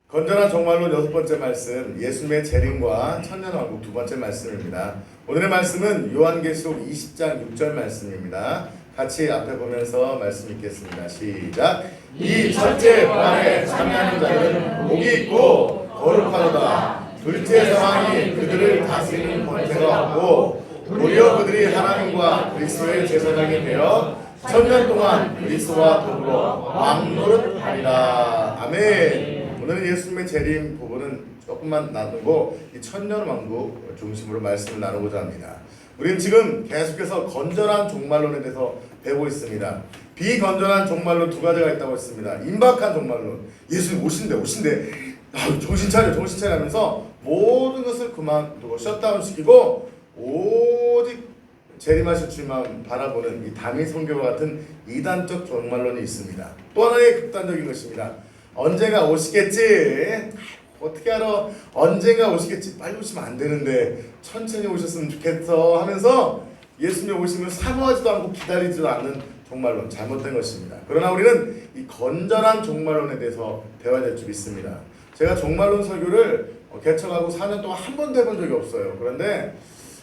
건전한 종말론 여섯 번째 말씀, 예수님의 재림과 천년왕국 두 번째 말씀입니다. 오늘의 말씀은 요한계시록 20장 6절 말씀입니다. 같이 앞에 보면서 말씀 읽겠습니다. 시작. 이 첫째 부활에 참여하는 자들은 복이 있고 거룩하도다. 둘째 사망이 그들을 다스리는 권세가 없고 도리어 그들이 하나님과 그리스도의 제사장이 되어 천년 동안 그리스도와 더불어 왕노릇하리라. 아멘. 오늘은 예수님의 재림 부분은 조금만 나누고 이 천년 왕국 중심으로 말씀을 나누고자 합니다. 우리는 지금 계속해서 건전한 종말론에 대해서 배우고 있습니다. 비건전한 종말론 두 가지가 있다고 했습니다. 임박한 종말론, 예수님 오신대 정신 차려 하면서 모든 것을 그만두고 셧다운 시키고 오직 재림하실 주님만 바라보는 이 담임 선교와 같은 이단적 종말론이 있습니다. 또 하나의 극단적인 것입니다. 언젠가 오시겠지. 어떻게 알아? 언젠가 오시겠지. 빨리 오시면 안 되는데 천천히 오셨으면 좋겠어 하면서 예수님 오시면 사모하지도 않고 기다리지도 않는 종말론, 잘못된 것입니다. 그러나 우리는 이 건전한 종말론에 대해서 배워야 될 줄 믿습니다. 제가 종말론 설교를 개척하고 4년 동안 한 번도 해본 적이 없어요. 그런데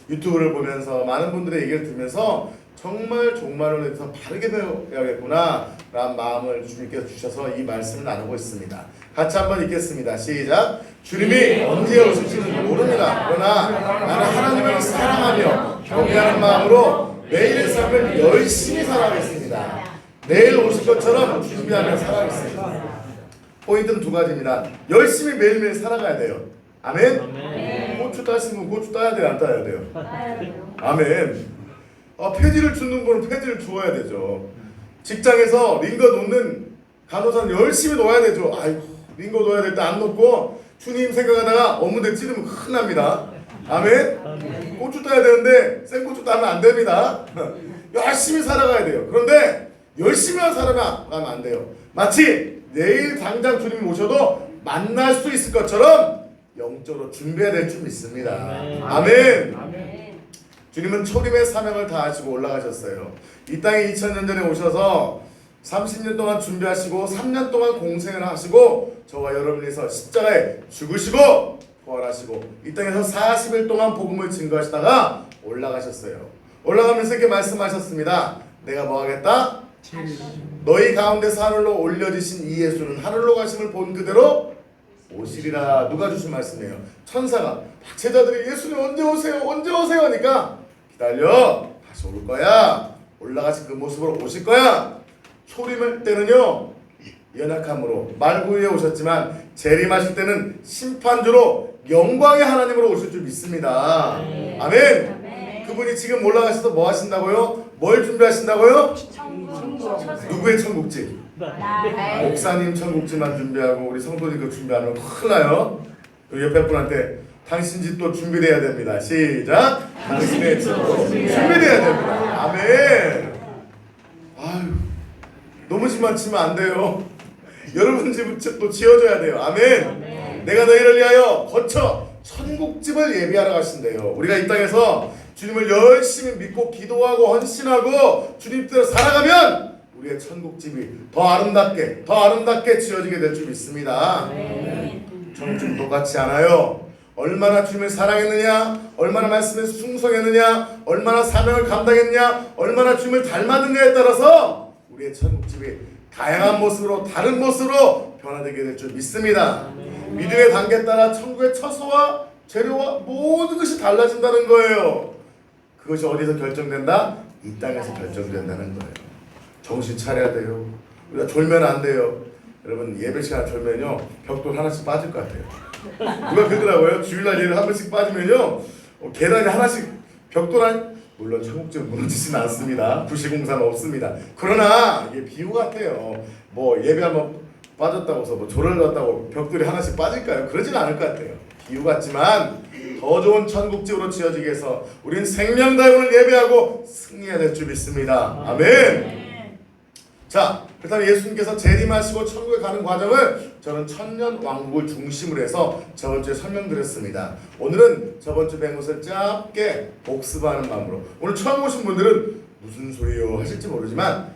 유튜브를 보면서 많은 분들의 얘기를 들으면서 정말 종말론에 대해서 바르게 배워야겠구나 라는 마음을 주님께서 주셔서 이 말씀을 나누고 있습니다. 같이 한번 읽겠습니다. 시작. 주님이 언제 오실지는 모릅니다. 그러나 나는 하나님을 사랑하며 경외하는 마음으로 매일의 삶을 열심히 살아가겠습니다. 내일 오실 것처럼 준비하며 살아가겠습니다. 포인트는 두 가지입니다. 열심히 매일매일 살아가야 돼요. 아멘. 고추 따시면 고추 따야 돼요, 안 따야 돼요? 아멘. 폐지를 주는 거는 폐지를 주어야 되죠. 직장에서 링거 놓는 간호사는 열심히 놓아야 되죠. 아이고, 링거 놓아야 될 때 안 놓고 주님 생각하다가 업무대 찌르면 큰일 납니다. 아멘. 고추 따야 되는데 생고추 따면 안 됩니다. 열심히 살아가야 돼요. 그런데 열심히만 살아가면 안 돼요. 마치 내일 당장 주님이 오셔도 만날 수 있을 것처럼 영적으로 준비해야 될 줄 믿습니다. 아멘. 주님은 초림의 사명을 다하시고 올라가셨어요. 이 땅에 2000년 전에 오셔서 30년 동안 준비하시고 3년 동안 공생을 하시고 저와 여러분을 위해서 십자가에 죽으시고 부활하시고 이 땅에서 40일 동안 복음을 증거하시다가 올라가셨어요. 올라가면서 이렇게 말씀하셨습니다. 내가 뭐 하겠다? 너희 가운데서 하늘로 올려지신 이 예수는 하늘로 가심을 본 그대로 오시리라. 누가 주신 말씀이에요? 천사가 제자들이 예수님 언제 오세요 하니까 기다려, 다시 올 거야. 올라가신 그 모습으로 오실 거야. 초림할 때는요 연약함으로 말구 위에 오셨지만 재림하실 때는 심판주로 영광의 하나님으로 오실 줄 믿습니다. 아멘. 그분이 지금 올라가셔서 뭐 하신다고요? 뭘 준비하신다고요? 누구의 천국집? 목사님 천국집만 준비하고 우리 성도님 그 준비하면 큰일 나요. 옆에 분한테 당신 집도 준비돼야 됩니다. 시작. 당신의 집도 준비돼야 됩니다. 아멘. 아유, 너무 심만 치면 안 돼요. 여러분 집도 지어줘야 돼요. 아멘. 내가 너희를 위하여 거쳐 천국집을 예비하러 가신대요. 우리가 이 땅에서 주님을 열심히 믿고 기도하고 헌신하고 주님 뜻대로 살아가면 우리의 천국집이 더 아름답게 지어지게 될 줄 믿습니다. 천국집은 똑같지 않아요. 얼마나 주님을 사랑했느냐, 얼마나 말씀에 순종했느냐, 얼마나 사명을 감당했느냐, 얼마나 주님을 닮았느냐에 따라서 우리의 천국집이 다양한 모습으로 다른 모습으로 변화되게 될 줄 믿습니다. 믿음의 단계에 따라 천국의 처소와 재료와 모든 것이 달라진다는 거예요. 그것이 어디서 결정된다? 이 땅에서 결정된다는 거예요. 정신 차려야 돼요. 우리가 졸면 안 돼요. 여러분 예배 시간 졸면요 벽돌 하나씩 빠질 것 같아요. 누가 그러더라고요. 주일날 예배 한 번씩 빠지면요 계단이 하나씩 벽돌 물론 천국집은 무너지지는 않습니다. 부실공사는 없습니다. 그러나 이게 비유 같아요. 뭐 예배 한번 빠졌다고 해서 뭐 조를 넣었다고 벽돌이 하나씩 빠질까요? 그러진 않을 것 같아요. 비유 같지만 더 좋은 천국집으로 지어지기 위해서 우린 생명 다해 오늘 예배하고 승리해야 될 줄 믿습니다. 아멘. 자, 그렇다면 예수님께서 재림하시고 천국에 가는 과정을 저는 천년 왕국을 중심으로 해서 저번 주에 설명드렸습니다. 오늘은 저번 주 배운 것을 짧게 복습하는 마음으로 오늘 처음 오신 분들은 무슨 소리요 하실지 모르지만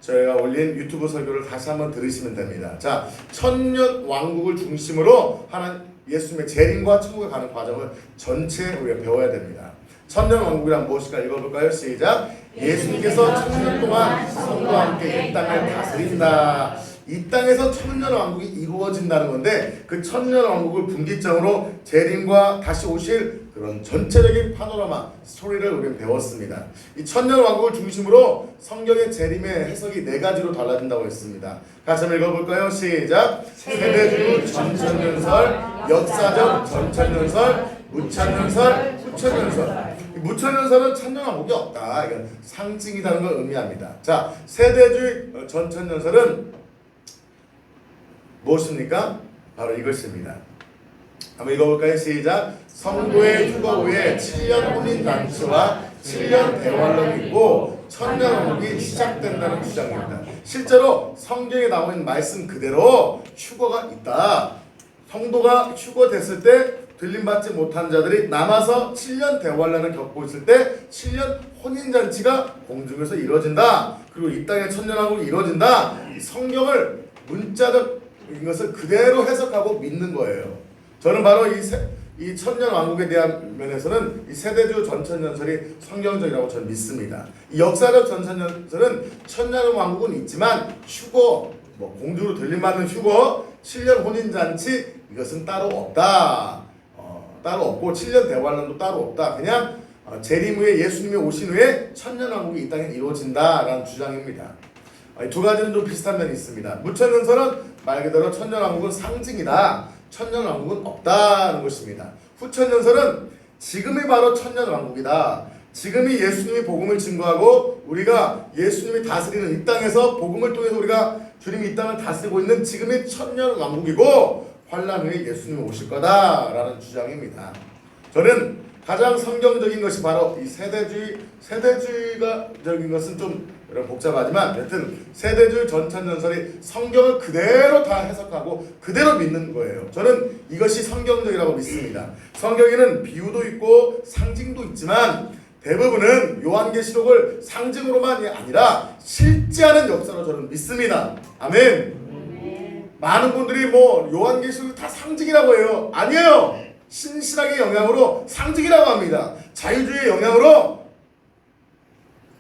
저희가 올린 유튜브 설교를 다시 한번 들으시면 됩니다. 자, 천년 왕국을 중심으로 하는 예수님의 재림과 천국에 가는 과정을 전체 우리가 배워야 됩니다. 천년 왕국이란 무엇일까 읽어볼까요? 시작. 예수님께서 천년 동안 성도와 함께 이 땅을 다스린다. 이 땅에서 천년 왕국이 이루어진다는 건데 그 천년 왕국을 분기점으로 재림과 다시 오실 그런 전체적인 파노라마 스토리를 우리는 배웠습니다. 이 천년 왕국을 중심으로 성경의 재림의 해석이 네 가지로 달라진다고 했습니다. 같이 한번 읽어볼까요? 시작. 세대주 전천년설, 역사적 전천년설, 무천년설, 후천년설. 무천년설은 천년 왕국이 없다. 이건 상징이라는 걸 의미합니다. 자, 세대주의 전천년설은 무엇입니까? 바로 이것입니다. 한번 읽어볼까요? 시작. 성도의 휴거 후에 7년 혼인잔치와 7년 대환란이 있고 천년 왕국이 시작된다는 주장입니다. 실제로 성경에 나와 있는 말씀 그대로 휴거가 있다. 성도가 휴거됐을 때 들림받지 못한 자들이 남아서 7년 대환란을 겪고 있을 때 7년 혼인잔치가 공중에서 이루어진다. 그리고 이 땅에 천년 왕국이 이루어진다. 이 성경을 문자적 이것을 그대로 해석하고 믿는 거예요. 저는 바로 이 천년 왕국에 대한 면에서는 이 세대주 전천년설이 성경적이라고 저는 믿습니다. 이 역사적 전천년설은 천년 왕국은 있지만 휴거, 공주로 들림받는 휴거, 7년 혼인잔치 이것은 따로 없다. 따로 없고 7년 대환란도 따로 없다. 그냥 재림 후에 예수님이 오신 후에 천년 왕국이 이 땅에 이루어진다라는 주장입니다. 두 가지는 좀 비슷한 면이 있습니다. 무천년설은 말 그대로 천년 왕국은 상징이다. 천년 왕국은 없다는 것입니다. 후천년설은 지금이 바로 천년 왕국이다. 지금이 예수님이 복음을 증거하고 우리가 예수님이 다스리는 이 땅에서 복음을 통해서 우리가 주님이 이 땅을 다스리고 있는 지금이 천년 왕국이고 환란 후에 예수님이 오실 거다라는 주장입니다. 저는 가장 성경적인 것이 바로 이 세대주의가적인 것은 좀 여러분 복잡하지만 여튼 세대주의 전천년설이 성경을 그대로 다 해석하고 그대로 믿는 거예요. 저는 이것이 성경적이라고 믿습니다. 성경에는 비유도 있고 상징도 있지만 대부분은 요한계시록을 상징으로만이 아니라 실제하는 역사로 저는 믿습니다. 아멘. 많은 분들이 요한계시록이 다 상징이라고 해요. 아니에요. 신신학의 영향으로 상징이라고 합니다. 자유주의의 영향으로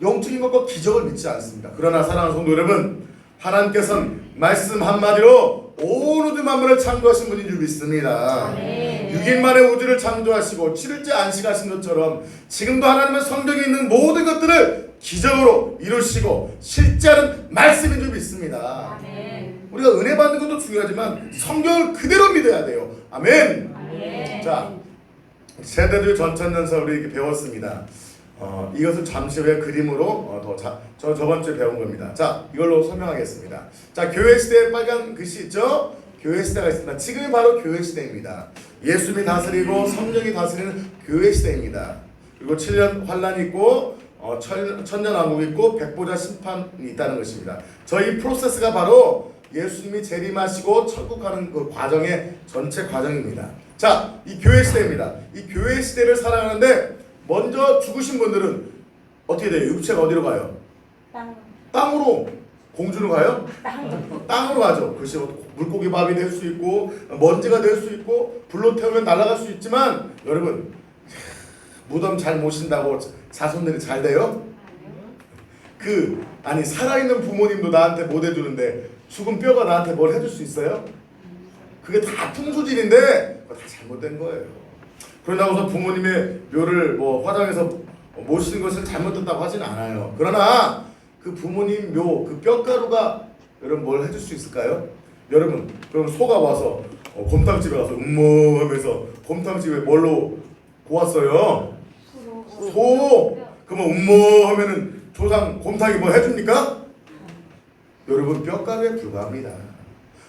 영적인 것과 기적을 믿지 않습니다. 그러나 사랑하는 성도 여러분, 하나님께서는 말씀 한마디로 온 우주 만물을 창조하신 분인 줄 믿습니다. 6일 만에 우주를 창조하시고 7일째 안식하신 것처럼 지금도 하나님의 성경에 있는 모든 것들을 기적으로 이루시고 실제하는 말씀인 줄 믿습니다. 우리가 은혜 받는 것도 중요하지만 성경을 그대로 믿어야 돼요. 아멘. 자, 세대주의 전천년설 우리 이렇게 배웠습니다. 이것을 잠시 후에 그림으로 저번 주에 배운 겁니다. 자, 이걸로 설명하겠습니다. 자, 교회 시대에 빨간 글씨 있죠? 교회 시대가 있습니다. 지금이 바로 교회 시대입니다. 예수님이 다스리고 성령이 다스리는 교회 시대입니다. 그리고 7년 환란이 있고 천년 왕국이 있고 백보자 심판이 있다는 것입니다. 저희 프로세스가 바로 예수님이 재림하시고 천국 가는 그 과정의 전체 과정입니다. 자, 이 교회 시대입니다. 이 교회 시대를 살아가는데 먼저 죽으신 분들은 어떻게 돼요? 육체가 어디로 가요? 땅으로. 공주로 가요? 땅으로 가죠. 글쎄 물고기 밥이 될 수 있고 먼지가 될 수 있고 불로 태우면 날아갈 수 있지만 여러분 무덤 잘 모신다고 자손들이 잘 돼요? 아니 살아있는 부모님도 나한테 못 해주는데 죽은 뼈가 나한테 뭘 해줄 수 있어요? 그게 다 풍수질인데 그거 다 잘못된 거예요. 그런다고 해서 부모님의 묘를 화장해서 모시는 것을 잘못됐다고 하진 않아요. 그러나 그 부모님 묘, 그 뼈가루가 여러분 뭘 해줄 수 있을까요? 여러분 그럼 소가 와서 곰탕집에 가서 하면서 곰탕집에 뭘로 고왔어요? 소. 그러면 하면은 조상 곰탕이 뭐 해줍니까? 여러분 뼈가루에 불과합니다.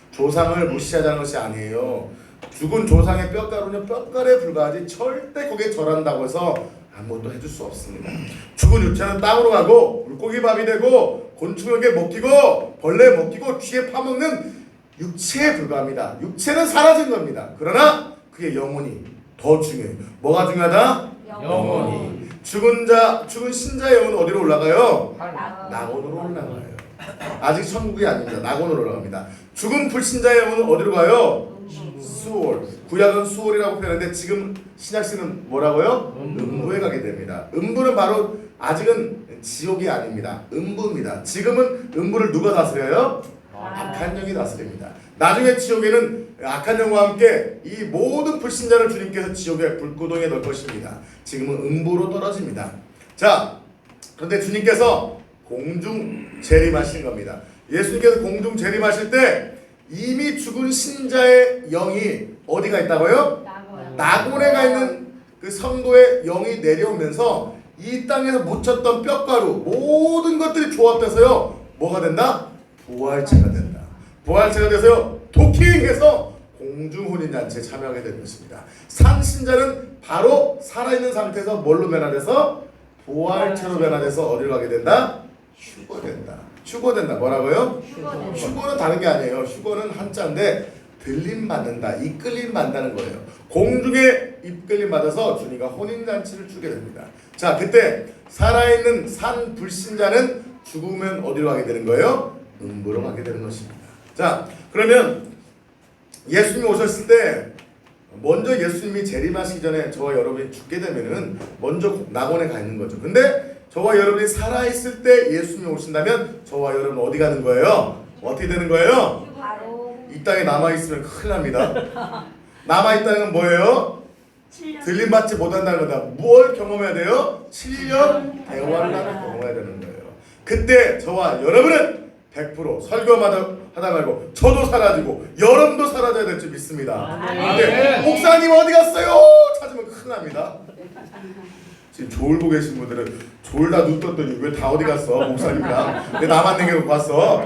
조상을 무시하자는 것이 아니에요. 죽은 조상의 뼈가루는 뼈가루에 불과하지 절대 거기에 절한다고 해서 아무것도 해줄 수 없습니다. 죽은 육체는 땅으로 가고 물고기 밥이 되고 곤충에게 먹히고 벌레에 먹히고 쥐에 파먹는 육체에 불과합니다. 육체는 사라진 겁니다. 그러나 그게 영혼이 더 중요해요. 뭐가 중요하다? 영혼이. 죽은 신자의 영혼은 어디로 올라가요? 낙원으로 올라가요. 아직 천국이 아닙니다. 낙원으로 올라갑니다. 죽은 불신자의 영혼은 어디로 가요? 수월. 구약은 수월이라고 표현하는데 지금 신약시는 뭐라고요? 음부에 가게 됩니다. 음부는 바로 아직은 지옥이 아닙니다. 음부입니다. 지금은 음부를 누가 다스려요? 악한 영이 다스립니다. 나중에 지옥에는 악한 영과 함께 이 모든 불신자를 주님께서 지옥의 불구덩이에 넣을 것입니다. 지금은 음부로 떨어집니다. 자, 그런데 주님께서 공중 재림하신 겁니다. 예수님께서 공중 재림하실 때 이미 죽은 신자의 영이 어디가 있다고요? 낙원에 가 있는 그 성도의 영이 내려오면서 이 땅에서 묻혔던 뼈가루 모든 것들이 조합돼서요 뭐가 된다? 부활체가 된다. 부활체가 돼서요 도킹해서 공중혼인잔치에 참여하게 되는 것입니다. 산 신자는 바로 살아있는 상태에서 뭘로 변화돼서? 부활체로 변화돼서 어디로 가게 된다? 휴거된다. 휴거된다. 뭐라고요? 휴거는 다른 게 아니에요. 휴거는 한자인데 들림 받는다, 이끌림 받는다는 거예요. 공중에 이끌림 받아서 주님과 혼인잔치를 주게 됩니다. 자, 그때 살아있는 산 불신자는 죽으면 어디로 가게 되는 거예요? 음부로 가게 되는 것입니다. 자, 그러면 예수님이 오셨을 때 먼저 예수님이 재림하시기 전에 저와 여러분이 죽게 되면은 먼저 낙원에 가 있는 거죠. 근데 저와 여러분이 살아있을 때 예수님이 오신다면 저와 여러분 어디 가는 거예요? 어떻게 되는 거예요? 이 땅에 남아있으면 큰일 납니다. 남아있다는 건 뭐예요? 들림받지 못한다는 거다. 뭘 경험해야 돼요? 7년 대환란을 경험해야 되는 거예요. 그때 저와 여러분은 100% 설교마다 하다 말고 저도 사라지고 여러분도 사라져야 될 줄 믿습니다. 근데 목사님 어디 갔어요? 찾으면 큰일 납니다. 지금 조울 보고 계신 분들은 조울 다 눈 떴더니 왜 다 어디 갔어? 목사님이랑 왜 나만 내게 갔어?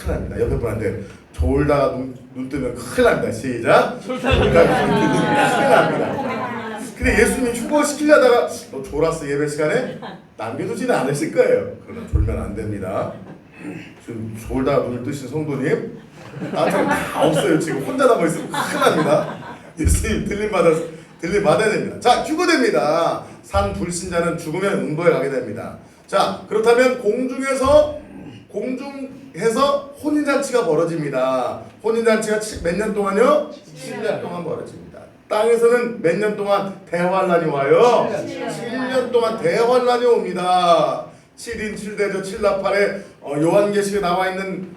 큰일 납니다. 옆에 분한테 졸다가 눈 뜨면 큰일 납니다. 시작. 졸다가 눈 뜨면 큰일 납니다. 근데 예수님이 휴거시키려다가 너 졸았어 예배 시간에? 남겨두지는 않으실 거예요. 그러나 졸면 안 됩니다. 지금 졸다가 눈을 뜨신 성도님 나처럼 다 없어요. 지금 혼자 남아있으면 큰일 납니다. 예수님 들림 받아야 됩니다. 자, 휴거됩니다. 산 불신자는 죽으면 음부에 가게 됩니다. 자, 그렇다면 공중에서 혼인잔치가 벌어집니다. 혼인잔치가 몇 년 동안요? 7년 동안 벌어집니다. 땅에서는 몇 년 동안 대환란이 와요? 7년 동안 대환란이 옵니다. 7인 7대조 7나팔에 요한계시에 나와 있는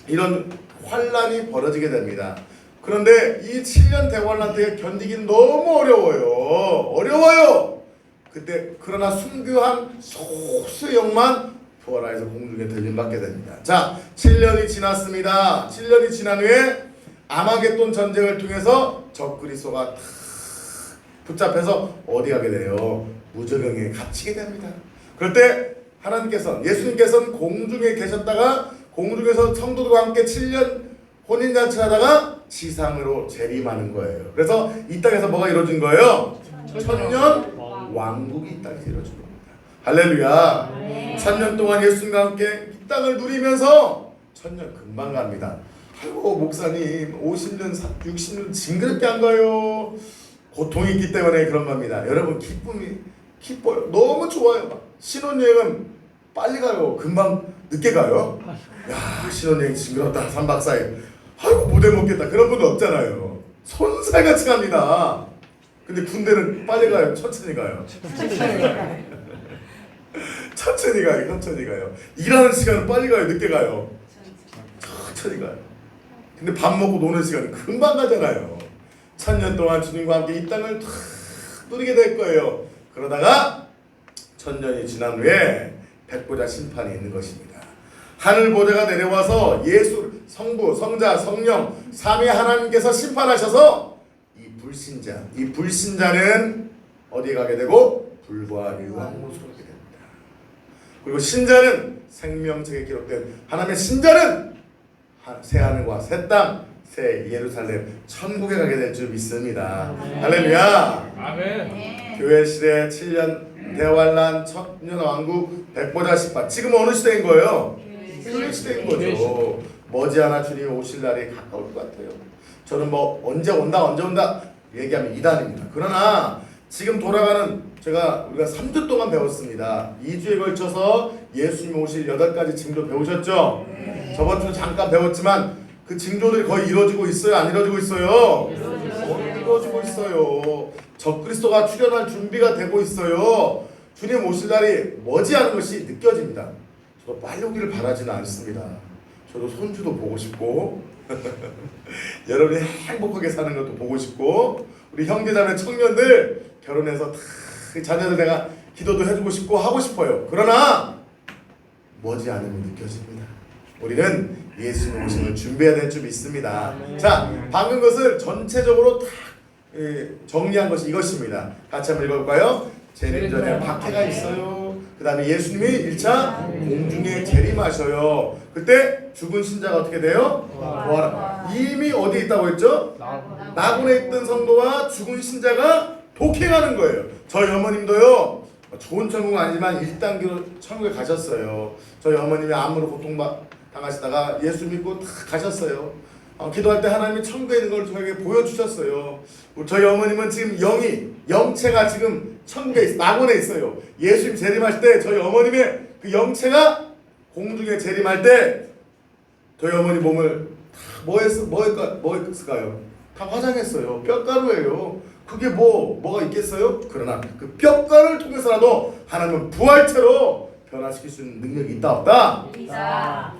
이런 환란이 벌어지게 됩니다. 그런데 이 7년 대환란 때 견디긴 너무 어려워요. 그때 그러나 순교한 소수의 영만 부활하여서 공중에 들림받게 됩니다. 자, 7년이 지났습니다. 7년이 지난 후에 아마겟돈 전쟁을 통해서 적그리스도가 붙잡혀서 어디 가게 돼요? 무저병에 갇히게 됩니다. 그럴 때 예수님께서는 공중에 계셨다가 공중에서 성도들과 함께 7년 혼인잔치 하다가 지상으로 재림하는 거예요. 그래서 이 땅에서 뭐가 이루어진 거예요? 천년 왕국이 이 땅에서 이루어진 겁니다. 할렐루야. 1000년 동안 예수님과 함께 이 땅을 누리면서 1000년 금방 갑니다. 아이고 목사님 50년 60년 징그럽게 안 가요. 고통이 있기 때문에 그런 겁니다. 여러분 기뻐요. 너무 좋아요. 막 신혼여행은 빨리 가요. 금방 늦게 가요. 야, 신혼여행 징그럽다. 3박 4일. 아이고 못 해먹겠다. 그런 분도 없잖아요. 손살같이 갑니다. 근데 군대는 빨리 가요? 천천히 가요? 천천히 가요. 일하는 시간은 빨리 가요? 늦게 가요? 천천히 가요. 근데 밥 먹고 노는 시간은 금방 가잖아요. 1000년 동안 주님과 함께 이 땅을 다 누리게 될 거예요. 그러다가 1000년이 지난 후에 백보자 심판이 있는 것입니다. 하늘 보좌가 내려와서 예수, 성부, 성자, 성령 삼위 하나님께서 심판하셔서 이 불신자는 어디에 가게 되고 불과 유황못으로 가게 됩니다. 그리고 신자는 생명책에 기록된 하나님의 신자는 새 하늘과 새 땅, 새 예루살렘 천국에 가게 될 줄 믿습니다. 할렐루야. 아멘. 교회 시대 7년 대환란, 천년 왕국, 백보자 심판. 지금 어느 시대인 거예요? 교회 시대인 거죠. 머지않아 주님이 오실 날이 가까울 것 같아요. 저는 뭐 언제 온다 얘기하면 이단입니다. 그러나 지금 돌아가는 우리가 3주 동안 배웠습니다. 2주에 걸쳐서 예수님 오실 8가지 징조 배우셨죠? 저번 주 잠깐 배웠지만 그 징조들이 거의 이루어지고 있어요? 안 이루어지고 있어요? 이루어지고 있어요. 적그리스도가 출현할 준비가 되고 있어요. 주님 오실 날이 머지않은 것이 느껴집니다. 저도 빨리 오기를 바라지는 않습니다. 저도 손주도 보고 싶고 여러분이 행복하게 사는 것도 보고 싶고 우리 형제자매 청년들 결혼해서 다 자녀들 내가 기도도 해주고 싶고 하고 싶어요. 그러나 머지않음이 느껴집니다. 우리는 예수님 오심을 준비해야 될 줄 믿습니다. 자, 방금 것을 전체적으로 다 정리한 것이 이것입니다. 같이 한번 읽어볼까요? 재림 전에 박해가 있어요. 그 다음에 예수님이 1차 공중에 재림하셔요. 그때 죽은 신자가 어떻게 돼요? 부활. 이미 어디에 있다고 했죠? 낙원에 있던 성도와 죽은 신자가 독행하는 거예요. 저희 어머님도요, 좋은 천국은 아니지만 1단계로 천국에 가셨어요. 저희 어머님이 암으로 고통당하시다가 예수 믿고 다 가셨어요. 기도할 때 하나님이 천국에 있는 걸 저에게 보여주셨어요. 저희 어머님은 지금 영체가 지금 천국에 낙원에 있어요. 예수님 재림할 때 저희 어머님의 그 영체가 공중에 재림할 때 저희 어머니 몸을 뭐 했을까요? 다 화장했어요. 뼈가루예요. 그게 뭐가 있겠어요? 그러나 그 뼈가루를 통해서라도 하나님은 부활체로 변화시킬 수 있는 능력이 있다 없다? 있다.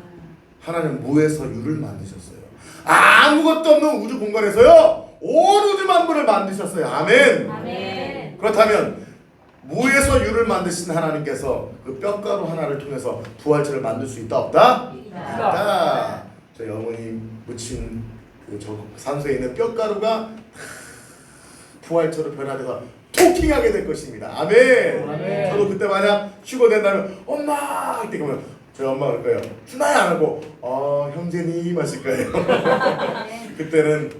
하나님은 무에서 유를 만드셨어요. 아무것도 없는 우주 공간에서요 온 우주 만물을 만드셨어요. 아멘. 아멘. 그렇다면 무에서 유를 만드신 하나님께서 그 뼈가루 하나를 통해서 부활체를 만들 수 있다 없다? 있다. 저희 어머니 묻힌 그 산소에 있는 뼈가루가 부활체로 변화돼서 토킹하게 될 것입니다. 아멘. 아멘. 저도 그때 만약 휴거 된다면 엄마 이렇게 보면 저희 엄마가 그럴 거예요. 준아야 안 하고 형제님 하실 거예요. 그때는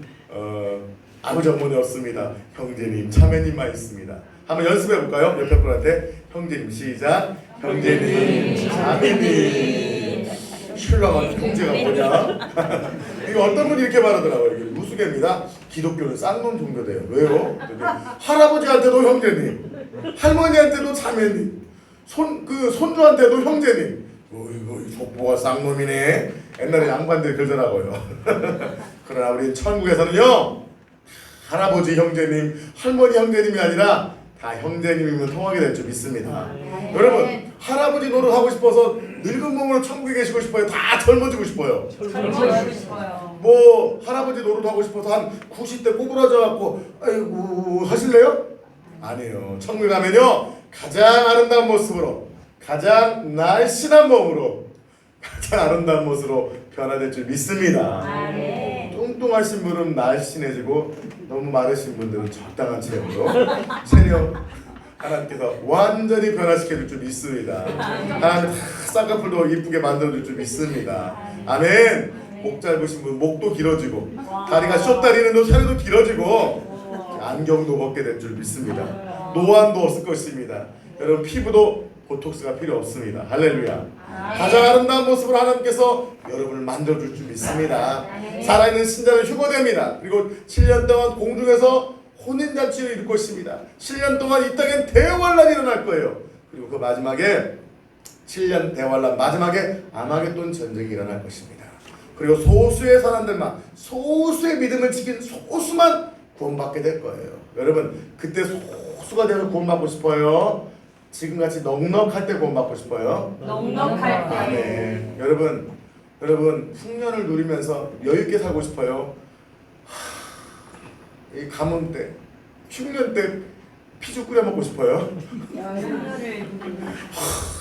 아버지 어머니 없습니다. 형제님 자매님만 있습니다. 한번 연습해 볼까요? 옆에 분한테 형제님 시작. 형제님 자매님. 신랑한테 형제가 뭐냐? 이거 어떤 분이 이렇게 말하더라고요. 이게 우스개입니다. 기독교는 쌍놈 종교돼요. 왜요? 할아버지한테도 형제님, 할머니한테도 자매님, 손주한테도 형제님. 이거 속보가 쌍놈이네. 옛날에 양반들이 그러더라고요. 그러나 우리 천국에서는요, 할아버지 형제님, 할머니 형제님이 아니라 다 형제님이면 통하게 될 줄 믿습니다. 여러분, 할아버지 노릇하고 싶어서 늙은 몸으로 천국에 계시고 싶어요? 다 젊어지고 싶어요? 젊어지고 싶어요. 뭐 할아버지 노릇하고 싶어서 한 90대 꼬부라져갖고 아이고 하실래요? 아니에요. 천국에 가면요 가장 아름다운 모습으로, 가장 날씬한 몸으로, 가장 아름다운 모습으로 변화될 줄 믿습니다. 뚱뚱하신 분은 날씬해지고 너무 마르신 분들은 적당한 체형으로 하나님께서 완전히 변화시켜줄 줄 믿습니다. 하나님 쌍꺼풀도 이쁘게 만들어줄 줄 믿습니다. 아멘. 목 짧으신 분 목도 길어지고, 다리가 숏다리는 다리도 길어지고, 안경도 벗게 될 줄 믿습니다. 노안도 없을 것입니다. 여러분 피부도 보톡스가 필요 없습니다. 할렐루야. 가장 아름다운 모습으로 하나님께서 여러분을 만들어줄 줄 믿습니다. 살아있는 신자는 휴거됩니다. 그리고 7년 동안 공중에서 혼인잔치를 이룰 것입니다. 7년 동안 이 땅엔 대환란이 일어날 거예요. 그리고 그 마지막에 7년 대환란 마지막에 아마겟돈 전쟁이 일어날 것입니다. 그리고 소수의 사람들만, 소수의 믿음을 지킨 소수만 구원받게 될 거예요. 여러분 그때 소수가 되서 구원받고 싶어요? 지금같이 넉넉할 때 구원받고 싶어요? 넉넉할 때. 아멘. 여러분 풍년을 누리면서 여유있게 살고 싶어요? 이 가뭄 때, 흉년 때 피죽 끓여 먹고 싶어요?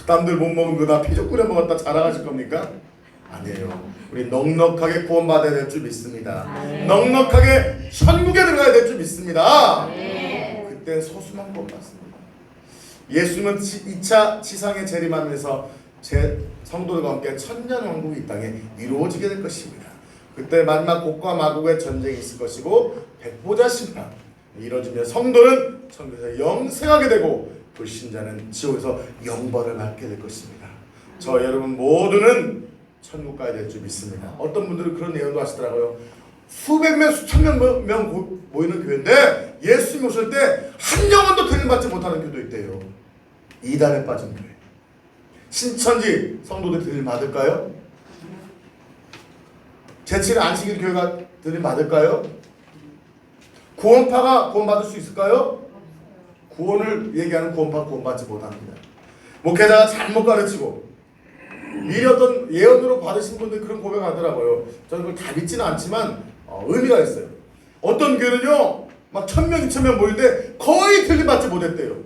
남들 못 먹은 거 나 피죽 끓여 먹었다 자랑하실 겁니까? 아니에요. 우리 넉넉하게 구원받아야 될 줄 믿습니다. 넉넉하게 천국에 들어가야 될 줄 믿습니다. 그때 소수만 구원받습니다. 예수님은 2차 지상에 재림하면서 제 성도들과 함께 천년왕국이 이 땅에 이루어지게 될 것입니다. 그때 마지막 곡과 마곡의 전쟁이 있을 것이고 백보자 심판 이루어지면 성도는 천국에서 영생하게 되고 불신자는 지옥에서 영벌을 받게 될 것입니다. 저 여러분 모두는 천국 가야 될 줄 믿습니다. 어떤 분들은 그런 예언도 하시더라고요. 수백 명, 수천 명 모이는 교회인데 예수님 오실 때 한 영혼도 들림받지 못하는 교도 있대요. 이단에 빠진 교회. 신천지 성도들 들림받을까요? 제7의 안식일 교회가 들림받을까요? 구원파가 구원받을 수 있을까요? 구원을 얘기하는 구원파 구원받지 못합니다. 목회자가 잘못 가르치고 미리 어떤 예언으로 받으신 분들 그런 고백하더라고요. 저는 그걸 다 믿지는 않지만 의미가 있어요. 어떤 교회는요 막 1000명, 2000명 모이는데 거의 들림받지 못했대요.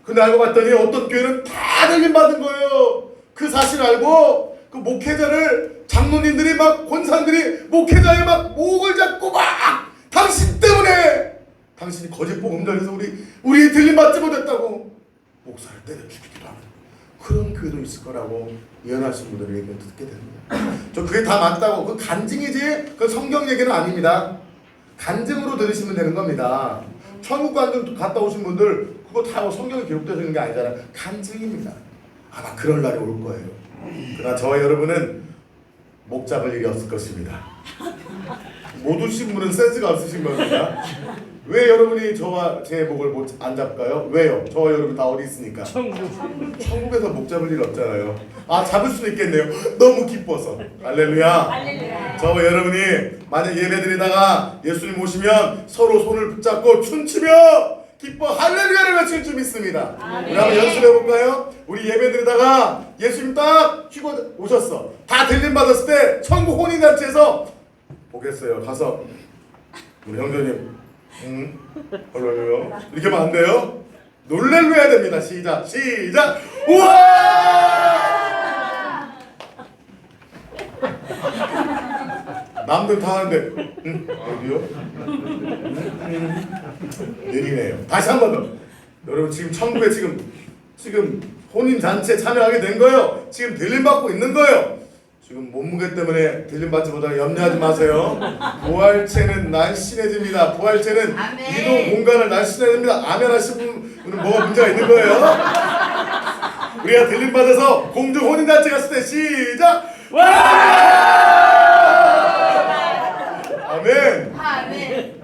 근데 알고 봤더니 어떤 교회는 다 들림받은 거예요. 그 사실 알고 그 목회자를 장로님들이 막 권사들이 목회자의 막 목을 잡고 막 당신 때문에 당신이 거짓 복음 전해서 우리 들림받지 못했다고 목사를 때려 죽이기도 하는 그런 교회도 있을 거라고 예언하신 분들의 얘기를 듣게 됩니다. 저 그게 다 맞다고 그 간증이지 그 성경 얘기는 아닙니다. 간증으로 들으시면 되는 겁니다. 천국 간증 갔다 오신 분들 그거 다 성경에 기록되어 있는 게 아니잖아요. 간증입니다. 아마 그럴 날이 올 거예요. 그러나 저와 여러분은 목 잡을 일이 없을 것입니다. 못 오신 분은 센스가 없으신 겁니다. 왜 여러분이 저와 제 목을 안 잡까요? 왜요? 저와 여러분 다 어디 있으니까. 천국에서 목 잡을 일 없잖아요. 아 잡을 수도 있겠네요. 너무 기뻐서. 할렐루야. 할렐루야. 저와 여러분이 만약 예배드리다가 예수님 오시면 서로 손을 붙잡고 춤추며 기뻐 할렐루야를 외칠 줄 믿습니다. 우리 한번 연습해볼까요? 우리 예배드리다가 예수님 딱 쉬고 오셨어. 다 들림 받았을 때 천국 혼인잔치에서 보겠어요. 가서 우리 형제님 할렐루야 이렇게 하면 안 돼요. 놀랄로 해야 됩니다. 시작 우와 남들 다 하는데 어디요? 느리네요. 다시 한 번 더. 여러분 지금 천국에 지금 혼인잔치에 참여하게 된 거예요. 지금 들림받고 있는 거예요. 지금 몸무게 때문에 들림받지 못하게 염려하지 마세요. 부활체는 날씬해집니다. 부활체는 아멘. 이동 공간을 날씬해집니다. 아멘 하시는 분은 뭐가 문제가 있는 거예요? 우리가 들림받아서 공중 혼인잔치 갔을 때 시작! 아멘. 아멘.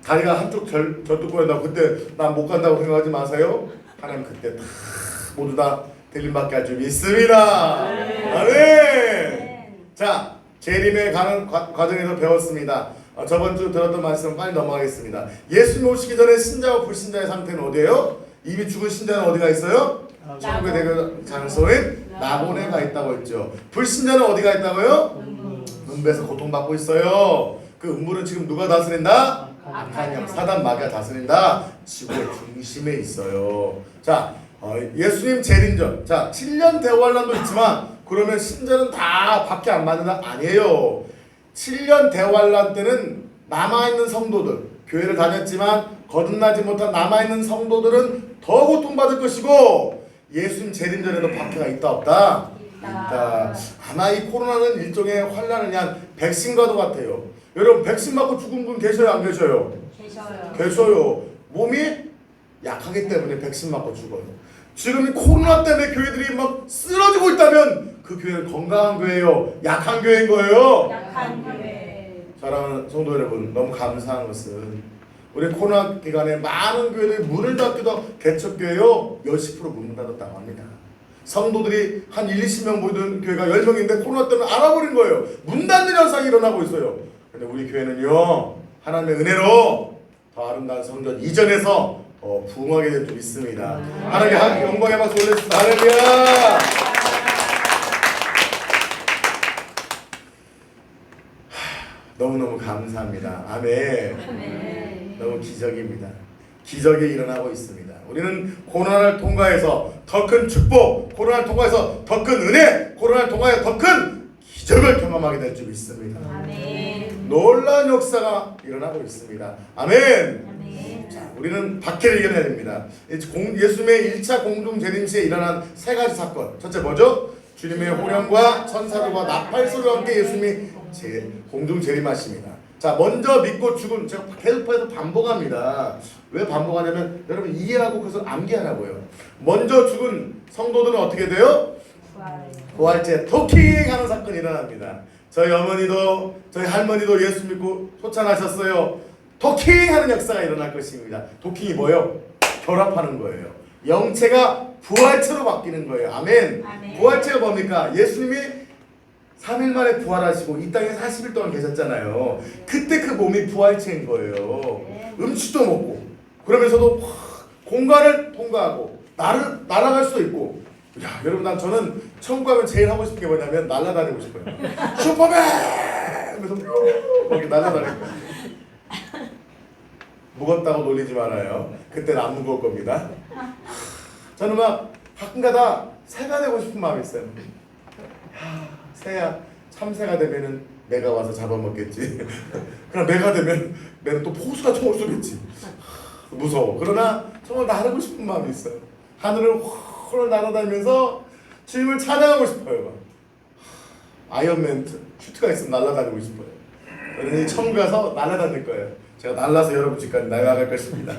다리가 한쪽 저쪽 보인다고 그때 난 못 간다고 생각하지 마세요. 하나님 그때 다 모두 다 들림받게 할 줄 믿습니다. 아멘. 자, 재림에 가는 과정에서 배웠습니다. 저번 주 들었던 말씀 빨리 넘어가겠습니다. 예수님 오시기 전에 신자와 불신자의 상태는 어디예요? 이미 죽은 신자는 어디가 있어요? 천국의 대교 장소인 낙원에 가 있다고 했죠. 불신자는 어디가 있다고요? 음부에서 고통받고 있어요. 그 음부는 지금 누가 다스린다? 악한 영 사단 마귀가 다스린다. 지구의 중심에 있어요. 자, 예수님 재림전. 자, 7년 대환란도 있지만 그러면 신자는 다 밖에 안 맞는다? 아니에요. 7년 대환란 때는 남아있는 성도들, 교회를 다녔지만 거듭나지 못한 남아있는 성도들은 더 고통받을 것이고 예수님 재림전에도 박해가 있다 없다? 있다. 아마 이 코로나는 일종의 환란을 위한 백신과도 같아요. 여러분 백신 맞고 죽은 분 계셔요 안 계셔요? 계셔요. 몸이 약하기 때문에 백신 맞고 죽어요. 지금 이 코로나 때문에 교회들이 막 쓰러지고 있다면 그 교회는 건강한 교회예요? 약한 교회인 거예요? 약한 교회. 사랑하는 성도 여러분, 너무 감사한 것은 우리 코로나 기간에 많은 교회들이 문을 닫기도 하고 개척교회요 몇십 프로 문을 닫았다고 합니다. 성도들이 한 20명 모이던 교회가 10명인데 코로나 때문에 알아버린 거예요. 문 닫는 현상이 일어나고 있어요. 근데 우리 교회는요 하나님의 은혜로 더 아름다운 성전 이전에서 부흥하게 될 줄 믿습니다. 하나님께 영광의 박수 올렸습니다. 할렐루야. 너무너무 감사합니다. 아멘. 너무 기적입니다. 기적이 일어나고 있습니다. 우리는 코로나를 통과해서 더 큰 축복, 코로나를 통과해서 더 큰 은혜, 코로나를 통과해서 더 큰 기적을 경험하게 될 줄 믿습니다. 아멘. 놀라운 역사가 일어나고 있습니다. 아멘. 아멘. 자, 우리는 박해를 이겨내야 됩니다. 예수님의 1차 공중 재림시에 일어난 세 가지 사건. 첫째 뭐죠? 주님의 호령과 천사들과 나팔소리와 함께 예수님이 공중 재림하십니다. 자, 먼저 믿고 죽은, 제가 계속해서 반복합니다. 왜 반복하냐면 여러분 이해하고 그것을 암기하라고요. 먼저 죽은 성도들은 어떻게 돼요? 부활제 토킹하는 사건이 일어납니다. 저희 어머니도 저희 할머니도 예수 믿고 소찬하셨어요. 도킹하는 역사가 일어날 것입니다. 도킹이 뭐예요? 결합하는 거예요. 영체가 부활체로 바뀌는 거예요. 아멘. 아멘. 부활체가 뭡니까? 예수님이 3일 만에 부활하시고 이 땅에 40일 동안 계셨잖아요. 그때 그 몸이 부활체인 거예요. 음식도 먹고 그러면서도 공간을 통과하고 날아갈 수도 있고. 야, 여러분 저는 천국 가면 제일 하고 싶은 게 뭐냐면 날아다니고 싶어요. 슈퍼맨! 그래서 이렇게 날아다니고. 무겁다고 놀리지 말아요. 그때는 안 무거울 겁니다. 저는 막 가끔가다 새가 되고 싶은 마음이 있어요. 새야, 참새가 되면은 매가 와서 잡아먹겠지. 그럼 매가 되면 매는 또 포수가 총을 쏘겠지. 무서워. 그러나 정말 나르고 싶은 마음이 있어요. 하늘을 홀 날아다니면서 주님을 찬양하고 싶어요. 아이언맨 슈트가 있으면 날아다니고 싶어요. 그러니 천국 가서 날아다닐 거예요. 제가 날라서 여러분 집까지 날아갈 것입니다.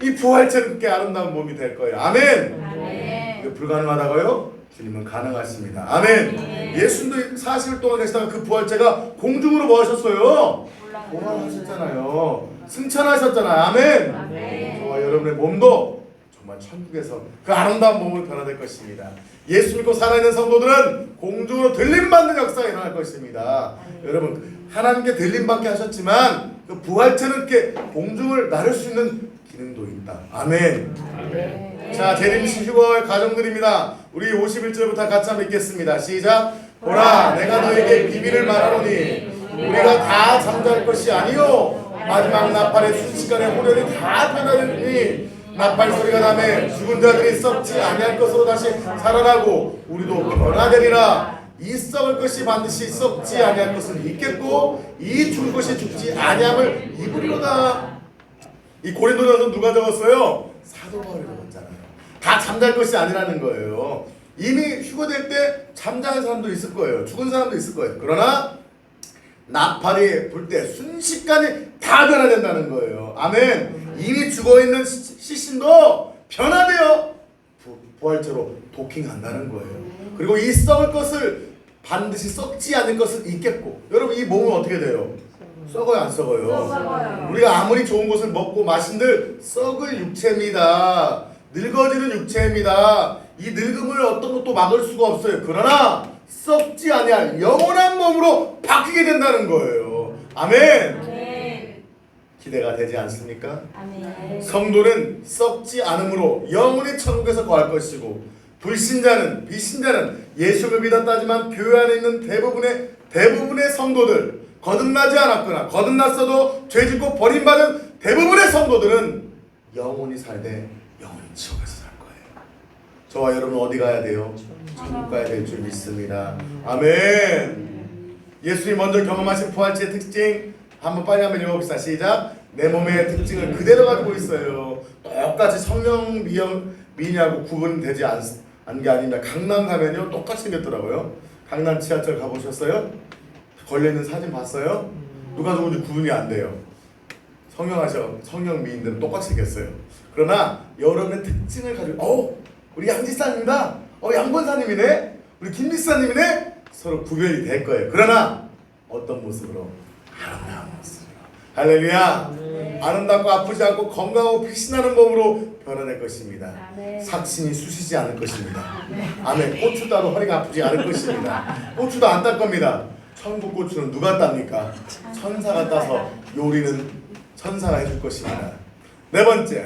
이 부활체는 꽤 아름다운 몸이 될 거예요. 아멘. 아멘. 이거 불가능하다고요? 주님은 가능하십니다. 아멘. 아멘. 예수님도 40일 동안 계시다가 그 부활체가 공중으로 뭐 하셨어요? 올라가요. 올라가셨잖아요. 승천하셨잖아요. 아멘. 아멘. 저와 여러분의 몸도 정말 천국에서 그 아름다운 몸으로 변화될 것입니다. 예수 믿고 살아있는 성도들은 공중으로 들림받는 역사가 일어날 것입니다. 여러분 하나님께 들림받게 하셨지만 그 부활체는 이렇게 공중을 나를 수 있는 기능도 있다. 아멘. 아멘. 자, 재림신 휴거의 가정들입니다. 우리 51절부터 같이 한번 읽겠습니다. 시작. 보라, 내가 너에게 비밀을 말하노니 우리가 다 잠잘 것이 아니요 마지막 나팔의 순식간에 호련이 다 변하리니 나팔 소리가 나매 죽은 자들이 썩지 아니할 것으로 다시 살아나고 우리도 변화되리라. 이 썩을 것이 반드시 썩지 아니할 것은 있겠고 이 죽을 것이 죽지 아니함을 입으리로다. 이 고린도전서 누가 적었어요? 사도 바울이 적었잖아요. 다 잠잘 것이 아니라는 거예요. 이미 휴거될 때 잠자는 사람도 있을 거예요. 죽은 사람도 있을 거예요. 그러나 나팔이 불 때 순식간에 다 변화된다는 거예요. 아멘. 이미 죽어있는 시신도 변화돼요. 부활체로 도킹한다는 거예요. 그리고 이 썩을 것을 반드시 썩지 않을 것은 있겠고. 여러분 이 몸은 어떻게 돼요? 썩어요 안 썩어요? 썩어요. 우리가 아무리 좋은 것을 먹고 마신들 썩을 육체입니다. 늙어지는 육체입니다. 이 늙음을 어떤 것도 막을 수가 없어요. 그러나 썩지 아니할 영원한 몸으로 바뀌게 된다는 거예요. 아멘. 아멘. 기대가 되지 않습니까? 아멘. 성도는 썩지 않으므로 영원히 천국에서 거할 것이고 불신자는 비신자는 예수를 믿었다지만 교회 안에 있는 대부분의 성도들 거듭나지 않았거나 거듭났어도 죄짓고 버림받은 대부분의 성도들은 영원히 살되 영원히 지옥에서 살 거예요. 저와 여러분 어디 가야 돼요? 천국 가야 될 줄 믿습니다. 아멘. 예수님 먼저 경험하신 부활체의 특징 한번 빨리 한번 읽어봅시다. 시작. 내 몸의 특징을 그대로 가지고 있어요. 똑같이 성령 미인하고 구분되지 않은 게 아닙니다. 강남 가면요 똑같이 생겼더라고요. 강남 지하철 가보셨어요? 걸려있는 사진 봤어요? 누가 누군지 구분이 안 돼요. 성령 미인들은 똑같이 생겼어요. 그러나 여러분의 특징을 가지고 우리 양지사님이다. 양권사님이네. 우리 김지사님이네. 서로 구별이 될 거예요. 그러나 어떤 모습으로? 아름다운 모습으로. 할렐루야. 아름답고 아프지 않고 건강하고 피신하는 몸으로 변화될 것입니다. 삭신이 쑤시지 않을 것입니다. 아멘. 고추 따도 허리가 아프지 않을 것입니다. 고추도 안 딸 겁니다. 천국 고추는 누가 땁니까? 천사가 따서 요리는 천사가 해줄 것입니다.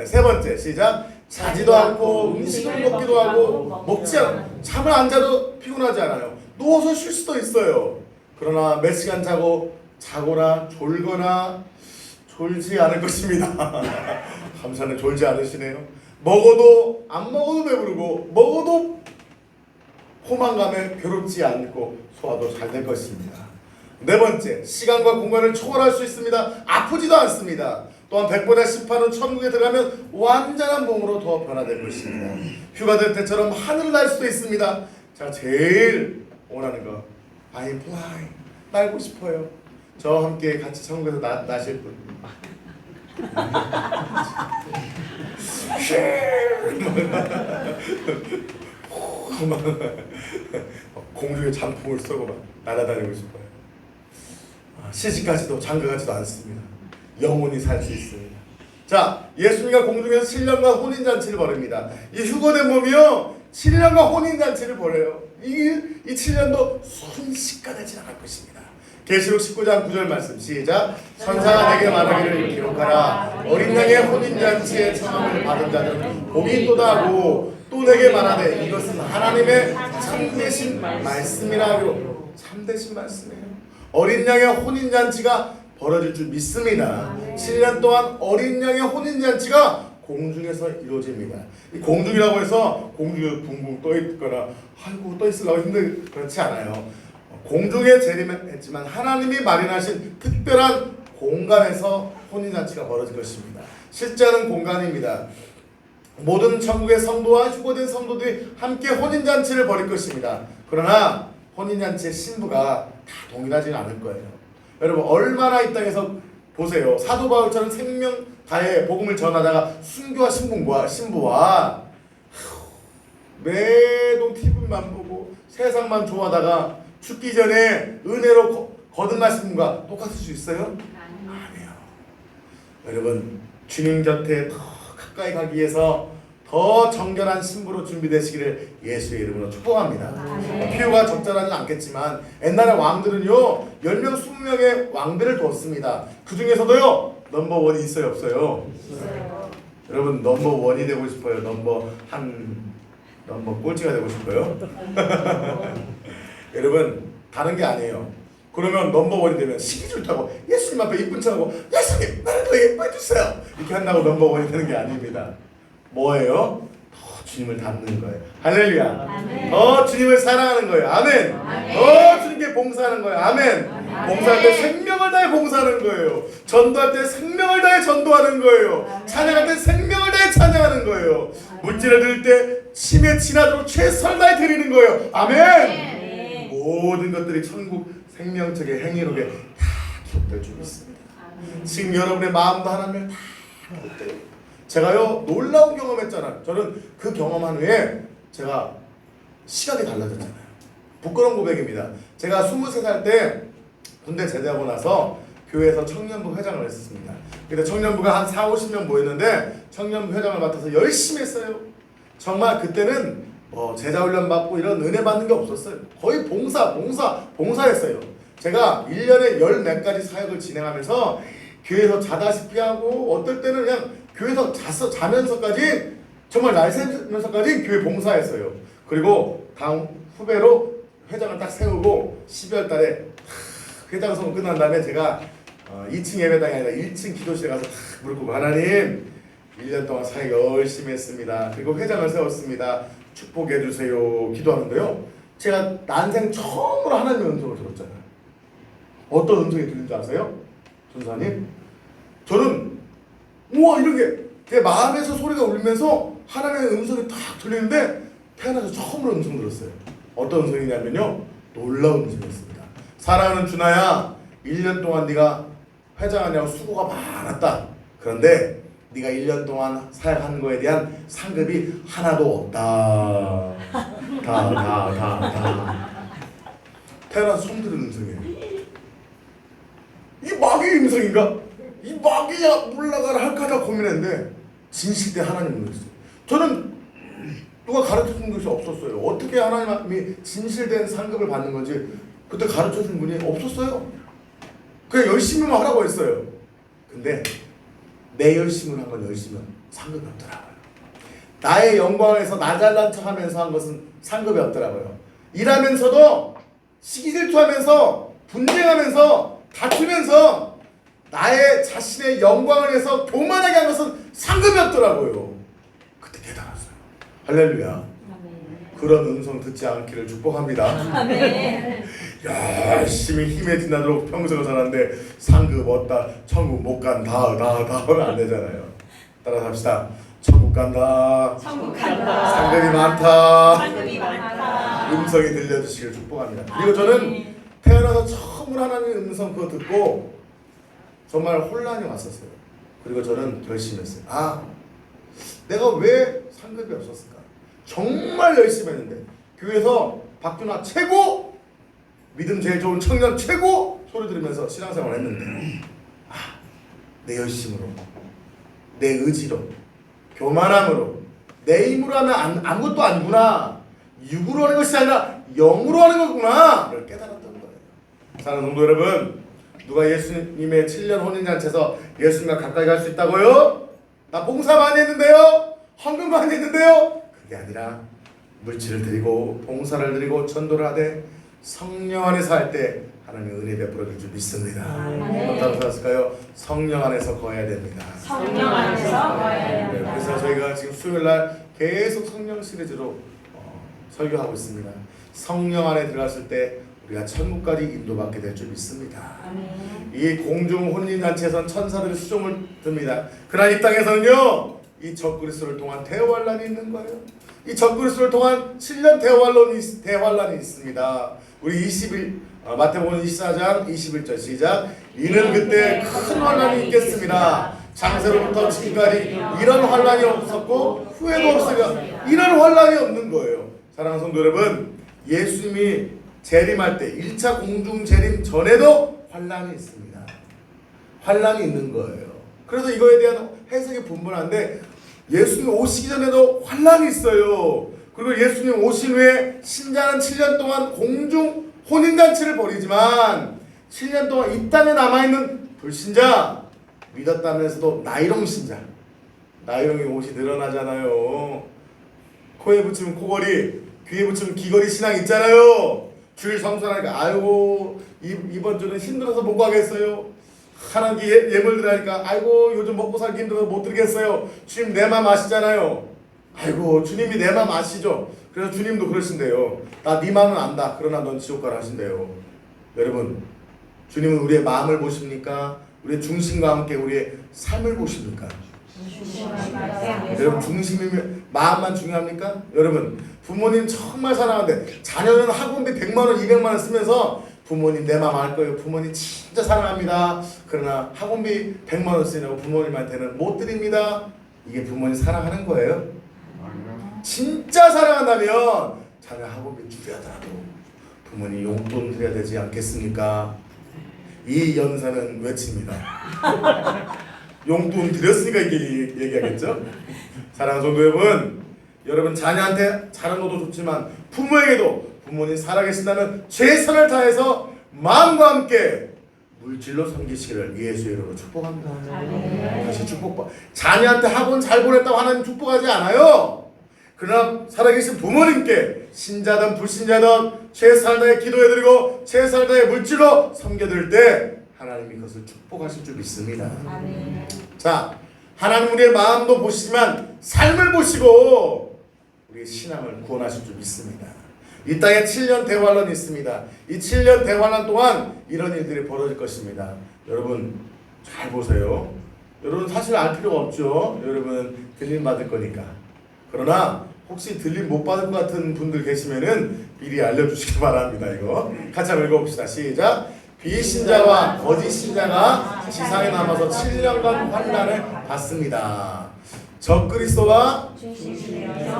세 번째 시작. 자지도 않고 음식을 먹기도 하고 먹지 않고 잠을 안 자도 피곤하지 않아요. 누워서 쉴 수도 있어요. 그러나 몇 시간 자거나 졸거나 졸지 않을 것입니다. 감사는 졸지 않으시네요. 먹어도 안 먹어도 배부르고 먹어도 포만감에 괴롭지 않고 소화도 잘 될 것입니다. 네 번째, 시간과 공간을 초월할 수 있습니다. 아프지도 않습니다. 또한 100보다 10파는 천국에 들어가면 완전한 몸으로 더 변화될 것입니다. 휴가 될 때처럼 하늘을 날 수도 있습니다. 제가 제일 원하는 거 I'm flying, 날고 싶어요. 저와 함께 같이 천국에서 나실 분. 공중에 장풍을 쏘고 막 날아다니고 싶어요. 시집가지도 장가가지도 않습니다. 영원히 살 수 있습니다. 자, 예수님과 공중에서 7년간 혼인잔치를 벌입니다. 이 휴거된 몸이요 7년간 혼인잔치를 벌여요. 이 7년도 순식간에 지나갈 것입니다. 계시록 19장 9절 말씀 시작. 선자가 내게 말하기를 기록하라. 어린 양의 혼인잔치에 청함을 받은 자들은 복이 있도다 하고 또 내게 말하되 이것은 하나님의 참되신 말씀이라 하기로. 참되신 말씀이에요. 어린 양의 혼인잔치가 벌어질 줄 믿습니다. 7년 동안 어린 양의 혼인잔치가 공중에서 이루어집니다. 이 공중이라고 해서 공중에 붕붕 떠있거나 아이고 떠있으려고 힘들 그렇지 않아요. 공중에 재림했지만 하나님이 마련하신 특별한 공간에서 혼인잔치가 벌어질 것입니다. 실제는 공간입니다. 모든 천국의 성도와 휴거된 성도들이 함께 혼인잔치를 벌일 것입니다. 그러나 혼인잔치의 신부가 다 동일하지는 않을 거예요. 여러분 얼마나 이 땅에서 보세요. 사도 바울처럼 생명 다해 복음을 전하다가 순교와 신부와 매동 TV만 보고 세상만 좋아하다가 죽기 전에 은혜로 거듭나신 분과 똑같을 수 있어요? 아니에요. 여러분 주님 곁에 더 가까이 가기 위해서 더 정결한 신부로 준비되시기를 예수의 이름으로 축복합니다. 필요가 적절하진 않겠지만 옛날에 왕들은요 10명 20명의 왕들을 두었습니다. 그 중에서도요 넘버원이 있어요 없어요? 있어요. 여러분 넘버원이 되고 싶어요? 넘버 꼴찌가 되고 싶어요? 여러분 다른 게 아니에요. 그러면 넘버원이 되면 시기 좋다고 예수님 앞에 이쁜 척하고 예수님 나를 더 예뻐해 주세요 이렇게 한다고 넘버원이 되는 게 아닙니다. 뭐예요? 더 주님을 닮는 거예요. 할렐루야. 아멘. 더 주님을 사랑하는 거예요. 아멘. 아멘. 더 주님께 봉사하는 거예요. 아멘. 아멘. 봉사할 때 생명을 다해 봉사하는 거예요. 전도할 때 생명을 다해 전도하는 거예요. 아멘. 찬양할 때 생명을 다해 찬양하는 거예요. 물질을 드릴 때 침에 지나도록 최선을 다해 드리는 거예요. 아멘. 아멘. 모든 것들이 천국 생명책의 행위록에 다 기록될 줄 믿습니다. 지금 여러분의 마음도 하나님을 다 기록돼요. 제가요 놀라운 경험했잖아요. 저는 그 경험한 후에 제가 시각이 달라졌잖아요. 부끄러운 고백입니다. 제가 23살 때 군대 제대하고 나서 교회에서 청년부 회장을 했었습니다. 근데 청년부가 한 4, 50명 모였는데 청년부 회장을 맡아서 열심히 했어요. 정말 그때는 제자훈련 받고 이런 은혜 받는 게 없었어요. 거의 봉사했어요. 제가 1년에 10몇 가지 사역을 진행하면서 교회에서 자다시피 하고 어떨 때는 그냥 교회에서 자면서까지 정말 날 새면서까지 교회 봉사했어요. 그리고 다음 후배로 회장을 딱 세우고 12월 달에 회장 선거 끝난 다음에 제가 2층 예배당이 아니라 1층 기도실에 가서 탁 무릎 꿇고 하나님 1년 동안 사역 열심히 했습니다. 그리고 회장을 세웠습니다. 축복해 주세요. 기도하는데요. 제가 난생 처음으로 하나님의 음성을 들었잖아요. 어떤 음성이 들린 줄 아세요? 전사님? 저는 우와 이런 게 제 마음에서 소리가 울면서 하나님의 음성이 딱 들리는데 태어나서 처음으로 음성 들었어요. 어떤 음성이냐면요. 놀라운 음성이었습니다. 사랑하는 준하야 1년 동안 네가 회장하냐고 수고가 많았다. 그런데 네가 1년 동안 사역하는 거에 대한 상급이 하나도 없다. 태어나서 처음 들은 음성이에요. 이 마귀의 음성인가? 이 마귀야 물러가라 할까 하다 고민했는데 진실때 하나님을 믿었어요. 저는 누가 가르쳐준 것이 없었어요. 어떻게 하나님이 진실된 상급을 받는 건지 그때 가르쳐준 분이 없었어요. 그냥 열심히만 하라고 했어요. 근데 내 열심을 한 건 열심히 상급이 없더라고요. 나의 영광에서 나 잘난 척하면서 한 것은 상급이 없더라고요. 일하면서도 시기질투하면서 분쟁하면서 다투면서 나의 자신의 영광을 위해서 교만하게 한 것은 상급이 없더라고요. 그때 깨달았어요. 할렐루야. 그런 음성 듣지 않기를 축복합니다. 아멘. 열심히 힘에 지나도록 평생을 살았는데 상급 없다, 천국 못 간다 하면 안 되잖아요. 따라서 합시다. 천국 간다. 천국 간다. 상급이 많다. 상급이 많다. 음성이 들려주시길 축복합니다. 그리고 저는 태어나서 처음으로 하나님의 음성 그거 듣고 정말 혼란이 왔었어요. 그리고 저는 결심했어요. 내가 왜 상급이 없었을까? 정말 열심히 했는데 교회에서 박준하 최고, 믿음 제일 좋은 청년 최고 소리 들으면서 신앙생활을 했는데 내 열심으로, 내 의지로, 교만함으로, 내 힘으로 하면 아무것도 아니구나. 육으로 하는 것이 아니라 영으로 하는 거구나. 를 깨달았던 거예요. 사랑하는 성도 여러분, 누가 예수님의 7년 혼인잔치에서 예수님과 가까이 갈 수 있다고요? 나 봉사 많이 했는데요? 헌금 많이 했는데요? 그게 아니라 물질을 드리고 봉사를 드리고 전도를 하되 성령 안에서 할 때 하나님의 은혜 베풀어 줄 줄 믿습니다. 어떻게 생각하실까요? 성령 안에서 거해야 됩니다. 성령 안에서 거해야 됩니다. 그래서 저희가 지금 수요일날 계속 성령 시리즈로 설교하고 있습니다. 성령 안에 들어갔을 때 우리가 천국까지 인도받게 될 줄 믿습니다. 이 공중 혼인잔치에선 천사들이 수종을 듭니다. 그러나 이 땅에서는요, 이 적그리스도를 통한 대환란이 있는 거예요. 이 적그리스도를 통한 7년 대환란이 있습니다. 우리 마태복음 24장 21절 시작. 이는 그때 큰 환란이 있겠습니다. 장세로부터 지금까지 이런 환란이 없었고 후회도 없으리라. 이런 환란이 없는 거예요. 사랑하는 성도 여러분, 예수님이 재림할 때 1차 공중 재림 전에도 환란이 있습니다. 환란이 있는 거예요. 그래서 이거에 대한 해석이 분분한데 예수님 오시기 전에도 환란이 있어요. 그리고 예수님 오신 후에 신자는 7년 동안 공중 혼인잔치를 벌이지만 7년 동안 이 땅에 남아있는 불신자, 믿었다면서도 나이롱 신자, 나이롱이 옷이 늘어나잖아요. 코에 붙이면 코걸이, 귀에 붙이면 귀걸이 신앙 있잖아요. 주일 성수하니까 아이고 이번 주는 힘들어서 못 가겠어요. 하나님께 예물 드리니까 아이고 요즘 먹고 살기 힘들어서 못 드리겠어요. 주님 내 맘 아시잖아요. 아이고 주님이 내 맘 아시죠. 그래서 주님도 그러신대요. 나 네 마음은 안다. 그러나 넌 지옥 가라 하신대요. 여러분, 주님은 우리의 마음을 보십니까? 우리의 중심과 함께 우리의 삶을 보십니까? 여러분, 중심이면 마음만 중요합니까? 여러분, 부모님 정말 사랑하는데 자녀는 학원비 100만 원, 200만 원 쓰면서 부모님 내 마음 알 거예요. 부모님 진짜 사랑합니다. 그러나 학원비 100만 원 쓰냐고 부모님한테는 못 드립니다. 이게 부모님 사랑하는 거예요? 진짜 사랑한다면 자녀 학원비 줄여더라도 부모님 용돈 드려야 되지 않겠습니까? 이 연사는 외칩니다. 용돈 드렸으니까 이게 얘기하겠죠? 사랑하는 성도 여러분, 자녀한테 잘한 것도 좋지만 부모에게도 부모님 살아계신다면 최선을 다해서 마음과 함께 물질로 섬기시기를 예수의 이름으로 축복합니다. 다시 축복받. 자녀한테 학원 잘 보냈다고 하나님 축복하지 않아요. 그러나 살아계신 부모님께 신자든 불신자든 최선을 다해 기도해드리고 최선을 다해 물질로 섬겨드릴 때 하나님이 그것을 축복하실 줄 믿습니다. 자, 하나님 우리의 마음도 보시지만 삶을 보시고 우리의 신앙을 구원하실 줄 믿습니다. 이 땅에 7년 대환란이 있습니다. 이 7년 대환란 동안 이런 일들이 벌어질 것입니다. 여러분 잘 보세요. 여러분 사실 알 필요가 없죠. 여러분 들림 받을 거니까. 그러나 혹시 들림 못 받을 것 같은 분들 계시면은 미리 알려주시기 바랍니다. 이거 같이 한번 읽어봅시다. 시작. 비신자와 거짓 신자가 지상에 남아서 7년간 환난을 받습니다. 적그리스도가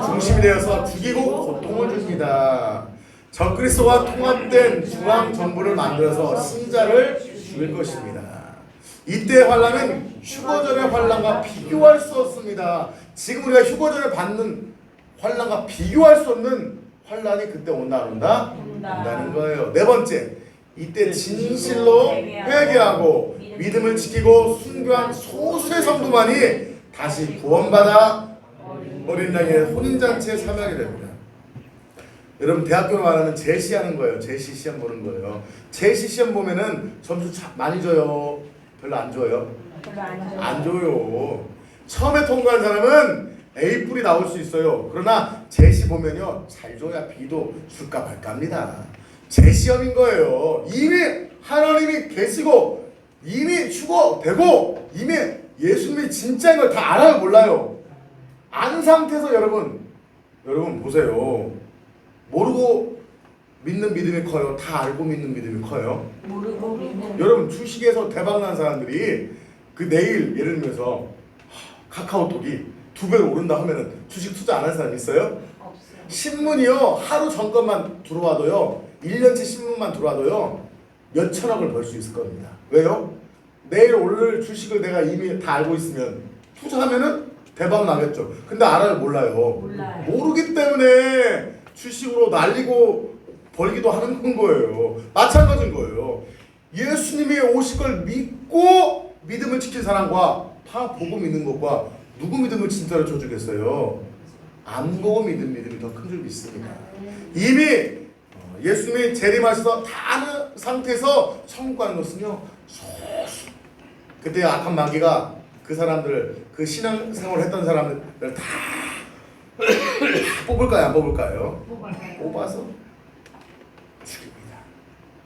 중심이 되어서 죽이고 고통을 줍니다. 적그리스도와 통합된 중앙 정부를 만들어서 신자를 죽일 것입니다. 이때 환난은 휴거전의 환난과 비교할 수 없습니다. 지금 우리가 휴거전에 받는 환난과 비교할 수 없는 환난이 그때 온다 안 온다? 온다는 거예요. 네 번째, 이때 진실로 회개하고 믿음을 지키고 순교한 소수의 성도만이 다시 구원받아 어린 양의 혼인잔치에 참여하게 됩니다. 여러분 대학교로 말하면 제시하는 거예요. 제시 시험 보는 거예요. 제시 시험 보면은 점수 많이 줘요? 별로 안 줘요? 안 줘요. 처음에 통과한 사람은 A뿔이 나올 수 있어요. 그러나 제시 보면요 잘 줘야 B도 줄까 말까 합니다. 제시험인 거예요. 이미 하나님이 계시고 이미 휴거되고 이미 예수님이 진짜인 걸 다 알아요 몰라요? 안 상태에서 여러분 보세요. 모르고 믿는 믿음이 커요? 다 알고 믿는 믿음이 커요? 모르고 믿는. 여러분 주식에서 대박난 사람들이 그 내일 예를 들면서 카카오톡이 2배로 오른다 하면은 주식 투자 안 하는 사람 있어요? 없어요. 신문이요 하루 전것만 들어와도요 1년치 신문만 들어와도요 몇 천억을 벌 수 있을 겁니다. 왜요? 내일 오를 주식을 내가 이미 다 알고 있으면 투자하면은 대박 나겠죠. 근데 알아요, 몰라요? 몰라요. 모르기 때문에 주식으로 날리고 벌기도 하는 거예요. 마찬가지인 거예요. 예수님이 오실 걸 믿고 믿음을 지킨 사람과 다 보고 믿는 것과 누구 믿음을 진짜로 줘주겠어요? 안 보고 믿는 믿음이 더 큰 줄 믿습니다. 이미 예수님이 재림하셔서 다 아는 상태에서 천국 가는 것은요, 소수. 그때 악한 마귀가 그 사람들, 그 신앙생활을 했던 사람들 다 뽑을까요, 안 뽑을까요? 뽑아서 죽입니다.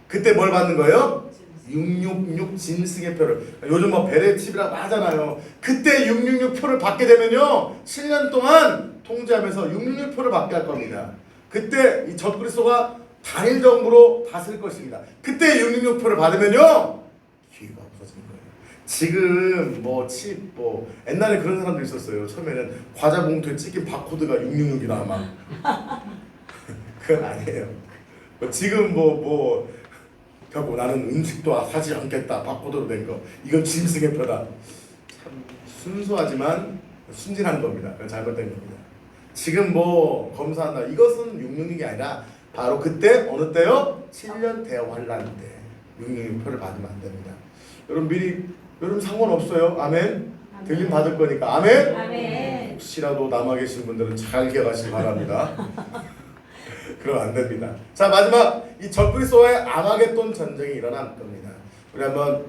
그때 뭘 받는 거예요? 666 진승의 표를. 요즘 뭐 베레칩이라고 하잖아요. 그때 666 표를 받게 되면요, 7년 동안 통제하면서 666 표를 받게 할 겁니다. 그때 이 적그리스도가 단일 정부로 다스릴 것입니다. 그때 666 표를 받으면요, 기회가 없어지는 거예요. 지금 뭐 칩, 옛날에 그런 사람도 있었어요. 처음에는 과자 봉투에 찍힌 바코드가 666이나 아마. 그건 아니에요. 지금 결국 나는 음식도 사지 않겠다, 바코드로 된 거. 이건 짐승의 표다. 참 순수하지만 순진한 겁니다. 그건 잘못된 겁니다. 지금 검사한다. 이것은 666이 아니라 바로 그때 어느 때요? 7년 대환란 때 666 표를 받으면 안 됩니다. 여러분 상관없어요. 아멘. 들림 받을 거니까. 아멘. 아멘. 혹시라도 남아 계신 분들은 잘 기억하시기 바랍니다. 그러면 안 됩니다. 자, 마지막 이 적그리스도와의 아마겟돈 전쟁이 일어날 겁니다. 우리 한번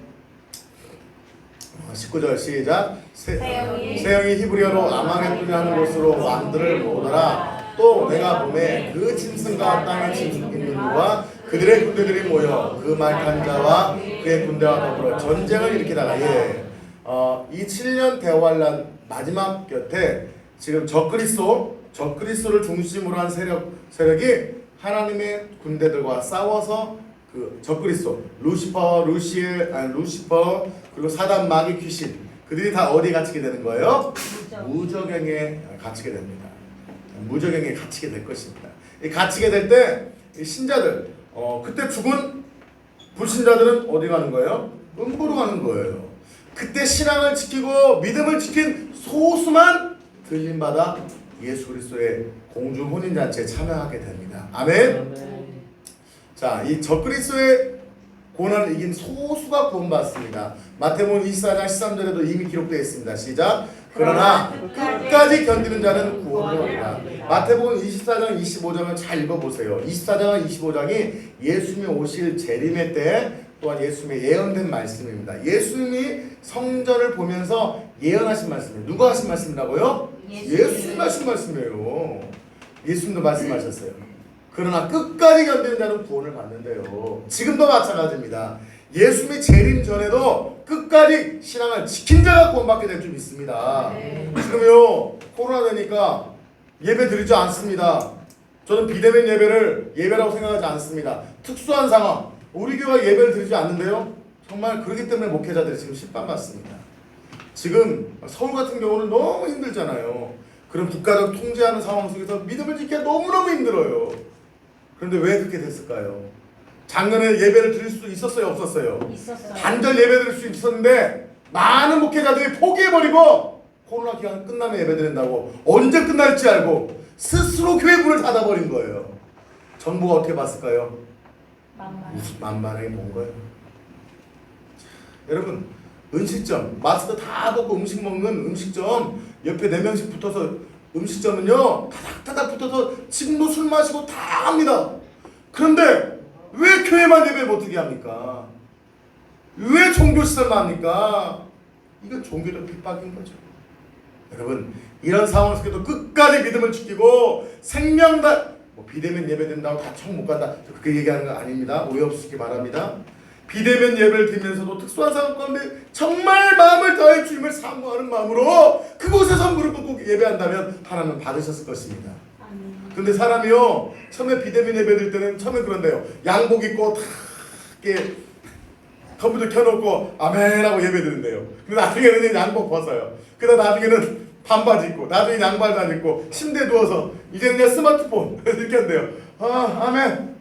19절 시작. 세영이 히브리어로 아마겟돈이라는 곳으로 왕들을 모으더라. 또 내가 봄에 그 짐승과 땅의 짐승과 그들의 군대들이 모여 그 말탄 자와 그의 군대와 더불어 전쟁을 일으키다가 이 7년 대환란 마지막 곁에 지금 적그리스도를 중심으로 한 세력이 하나님의 군대들과 싸워서 그 적그리스도 루시퍼 그리고 사단 마귀 귀신 그들이 다 어디에 갇히게 되는 거예요? 무저갱에 갇히게 됩니다. 무저갱에 갇히게 될 것입니다. 이 갇히게 될 때 이 신자들 그때 죽은 불신자들은 어디 가는 거예요? 음부로 가는 거예요. 그때 신앙을 지키고 믿음을 지킨 소수만 들림받아 예수 그리스도의 공중 혼인잔치에 참여하게 됩니다. 아멘. 자, 이 적그리스도의 고난을 이긴 소수가 구원받습니다. 마태복음 24장 13절에도 이미 기록되어 있습니다. 시작. 그러나 끝까지 견디는 자는 구원을 얻는다. 마태복음 24장 25장을 잘 읽어보세요. 24장과 25장이 예수님이 오실 재림의 때 또한 예수님의 예언된 말씀입니다. 예수님이 성전을 보면서 예언하신 말씀이에요. 누가 하신 말씀이라고요? 예수님 하신 말씀이에요. 예수님도 말씀하셨어요. 그러나 끝까지 견디는 자는 구원을 받는데요. 지금도 마찬가지입니다. 예수님이 재림 전에도 끝까지 신앙을 지킨 자가 구원받게 될 줄 믿습니다. 지금요 코로나 되니까 예배 드리지 않습니다. 저는 비대면 예배를 예배라고 생각하지 않습니다. 특수한 상황 우리 교회가 예배를 드리지 않는데요. 정말 그렇기 때문에 목회자들이 지금 십반받습니다. 지금 서울 같은 경우는 너무 힘들잖아요. 그런 국가적 통제하는 상황 속에서 믿음을 지키기가 너무너무 힘들어요. 그런데 왜 그렇게 됐을까요? 작년에 예배를 드릴 수 있었어요, 없었어요? 있었어요. 단절 예배 드릴 수 있었는데 많은 목회자들이 포기해버리고 코로나 기간 끝나면 예배 드린다고 언제 끝날지 알고 스스로 교회 문을 닫아버린 거예요. 정부가 어떻게 봤을까요? 만만하게 본 거예요. 여러분 음식점 마스크 다 벗고 음식 먹는 음식점 옆에 4명씩 붙어서 음식점은요 타닥타닥 붙어서 지금도 술 마시고 다 합니다. 그런데 왜 교회만 예배 못하게 합니까? 왜 종교시설만 합니까? 이건 종교적 핍박인 거죠. 여러분 이런 상황 속에도 끝까지 믿음을 지키고 생명다 비대면 예배 된다고 다 청 못 간다 그렇게 얘기하는 거 아닙니다. 오해 없으시기 바랍니다. 비대면 예배를 드리면서도 특수한 상황 가운데 정말 마음을 다해 주님을 사모하는 마음으로 그곳에서 무릎 꿇고 예배한다면 하나님은 받으셨을 것입니다. 근데 사람이요 처음에 비대면 예배 드릴 때는 처음에 그런데요 양복 입고 다 이렇게 컴퓨터 켜놓고 아멘하고 예배 드린대요. 근데 나중에는 양복 벗어요. 그다음 나중에는 반바지 입고 나중에 양발 다 입고 침대에 누워서 이제는 그냥 스마트폰 이렇게 한대요. 아멘.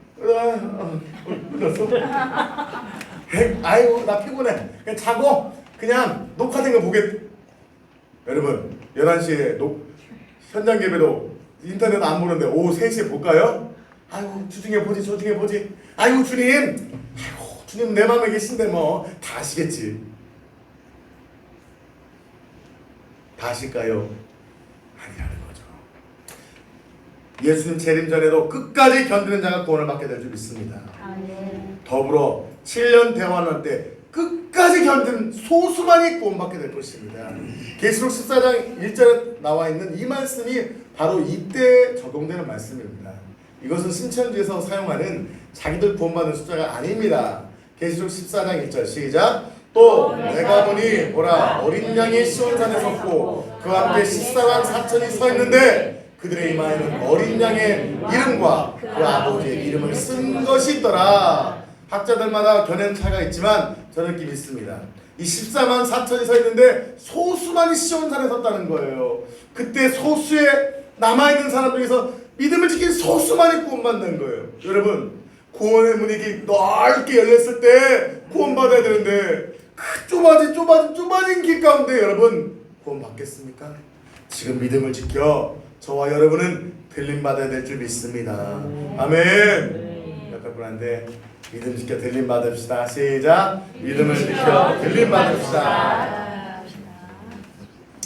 끝났어? 아이고 나 피곤해. 그냥 자고 그냥 녹화된 거 보게. 여러분 11시에 현장 예배도 인터넷 안 보는데 오후 3시에 볼까요? 아이고 주중에 보지 조중에 보지. 아이고 주님 내 마음에 계신데 뭐 다 아시겠지. 다 아실까요? 아니라는 거죠. 예수님 재림 전에도 끝까지 견디는 자가 구원을 받게 될 줄 믿습니다. 더불어 7년 대환란 때 끝까지 견디는 소수만이 구원받게 될 것입니다. 계시록 14장 1절에 나와 있는 이 말씀이 바로 이때 적용되는 말씀입니다. 이것은 신천지에서 사용하는 자기들 구원받는 숫자가 아닙니다. 계시록 14장 1절 시작. 또 내가 보니 보라 어린 양이 시온산에 섰고 그와 함께 14만 4천이 서 있는데 그들의 이마에는 어린 양의 이름과 그 아버지의 이름을 쓴 것이 있더라. 학자들마다 견해는 차이가 있지만 저는 이렇게 믿습니다. 이 14만 4천이 서 있는데 소수만이 시온산에 섰다는 거예요. 그때 소수에 남아있는 사람 중에서 믿음을 지킨 소수만이 구원받는 거예요. 여러분 구원의 문이 넓게 열렸을 때 구원받아야 되는데 그 좁아진 길 가운데 여러분 구원받겠습니까? 지금 믿음을 지켜 저와 여러분은 들림받아야 될 줄 믿습니다. 아멘. 옆에 분한테 믿음 지켜 들림 받읍시다. 시작. 믿음을 지켜 들림 받읍시다.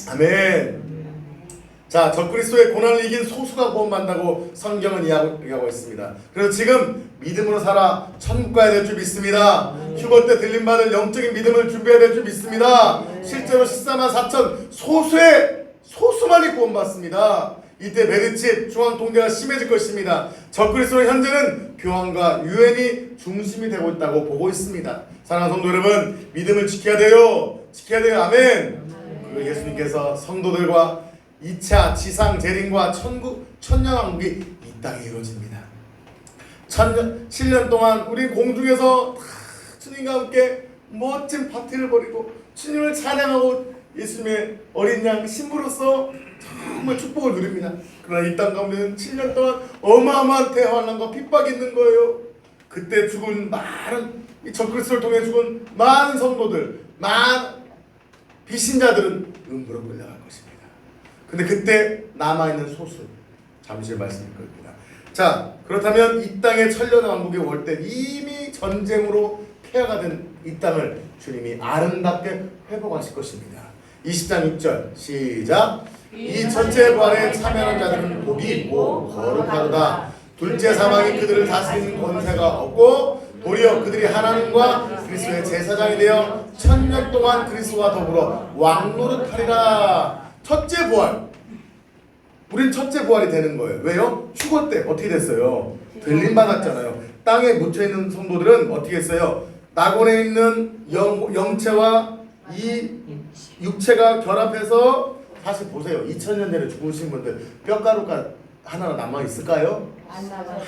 아멘. 자, 적그리스도의 고난을 이긴 소수가 구원받는다고 성경은 이야기하고 있습니다. 그래서 지금 믿음으로 살아 천국 가야 될 줄 믿습니다. 휴거 때 들림받을 영적인 믿음을 준비해야 될 줄 믿습니다. 실제로 14만 4천 소수만이 구원받습니다. 이때 메르칩 중앙통제가 심해질 것입니다. 적그리스도의 현재는 교황과 유엔이 중심이 되고 있다고 보고 있습니다. 사랑하는 성도 여러분, 믿음을 지켜야 돼요. 아멘. 그리고 예수님께서 성도들과 2차 지상 재림과 천년왕국이 이 땅에 이루어집니다. 7년 동안 우리 공중에서 주님과 함께 멋진 파티를 벌이고 주님을 찬양하고 예수님의 어린 양 신부로서 정말 축복을 누립니다. 그러나 이 땅 가운데는 7년 동안 어마어마한 대환란과 핍박이 있는 거예요. 그때 죽은 많은 이 적그리스도를 통해 죽은 많은 성도들, 많은 비신자들은 음부로 끌려갈 것입니다. 근데 그때 남아있는 소수, 잠시 말씀드릴 겁니다. 자, 그렇다면 이 땅의 천년왕국이 올 때 이미 전쟁으로 폐허가 된 이 땅을 주님이 아름답게 회복하실 것입니다. 20장 6절 시작. 이 첫째 부활에 참여하는 자들은 복이 있고 거룩하도다. 둘째 사망이 그들을 다스리는 권세가 없고 도리어 그들이 하나님과 그리스도의 제사장이 되어 천년 동안 그리스도와 더불어 왕노릇하리라. 첫째 부활. 우린 첫째 부활이 되는 거예요. 왜요? 휴거 때 어떻게 됐어요? 들림 받았잖아요. 땅에 묻혀있는 성도들은 어떻게 했어요? 낙원에 있는 영체와 이 육체가 결합해서 사실 보세요. 2000년 전에 죽으신 분들 뼈가루가 하나 남아있을까요? 안 남아요.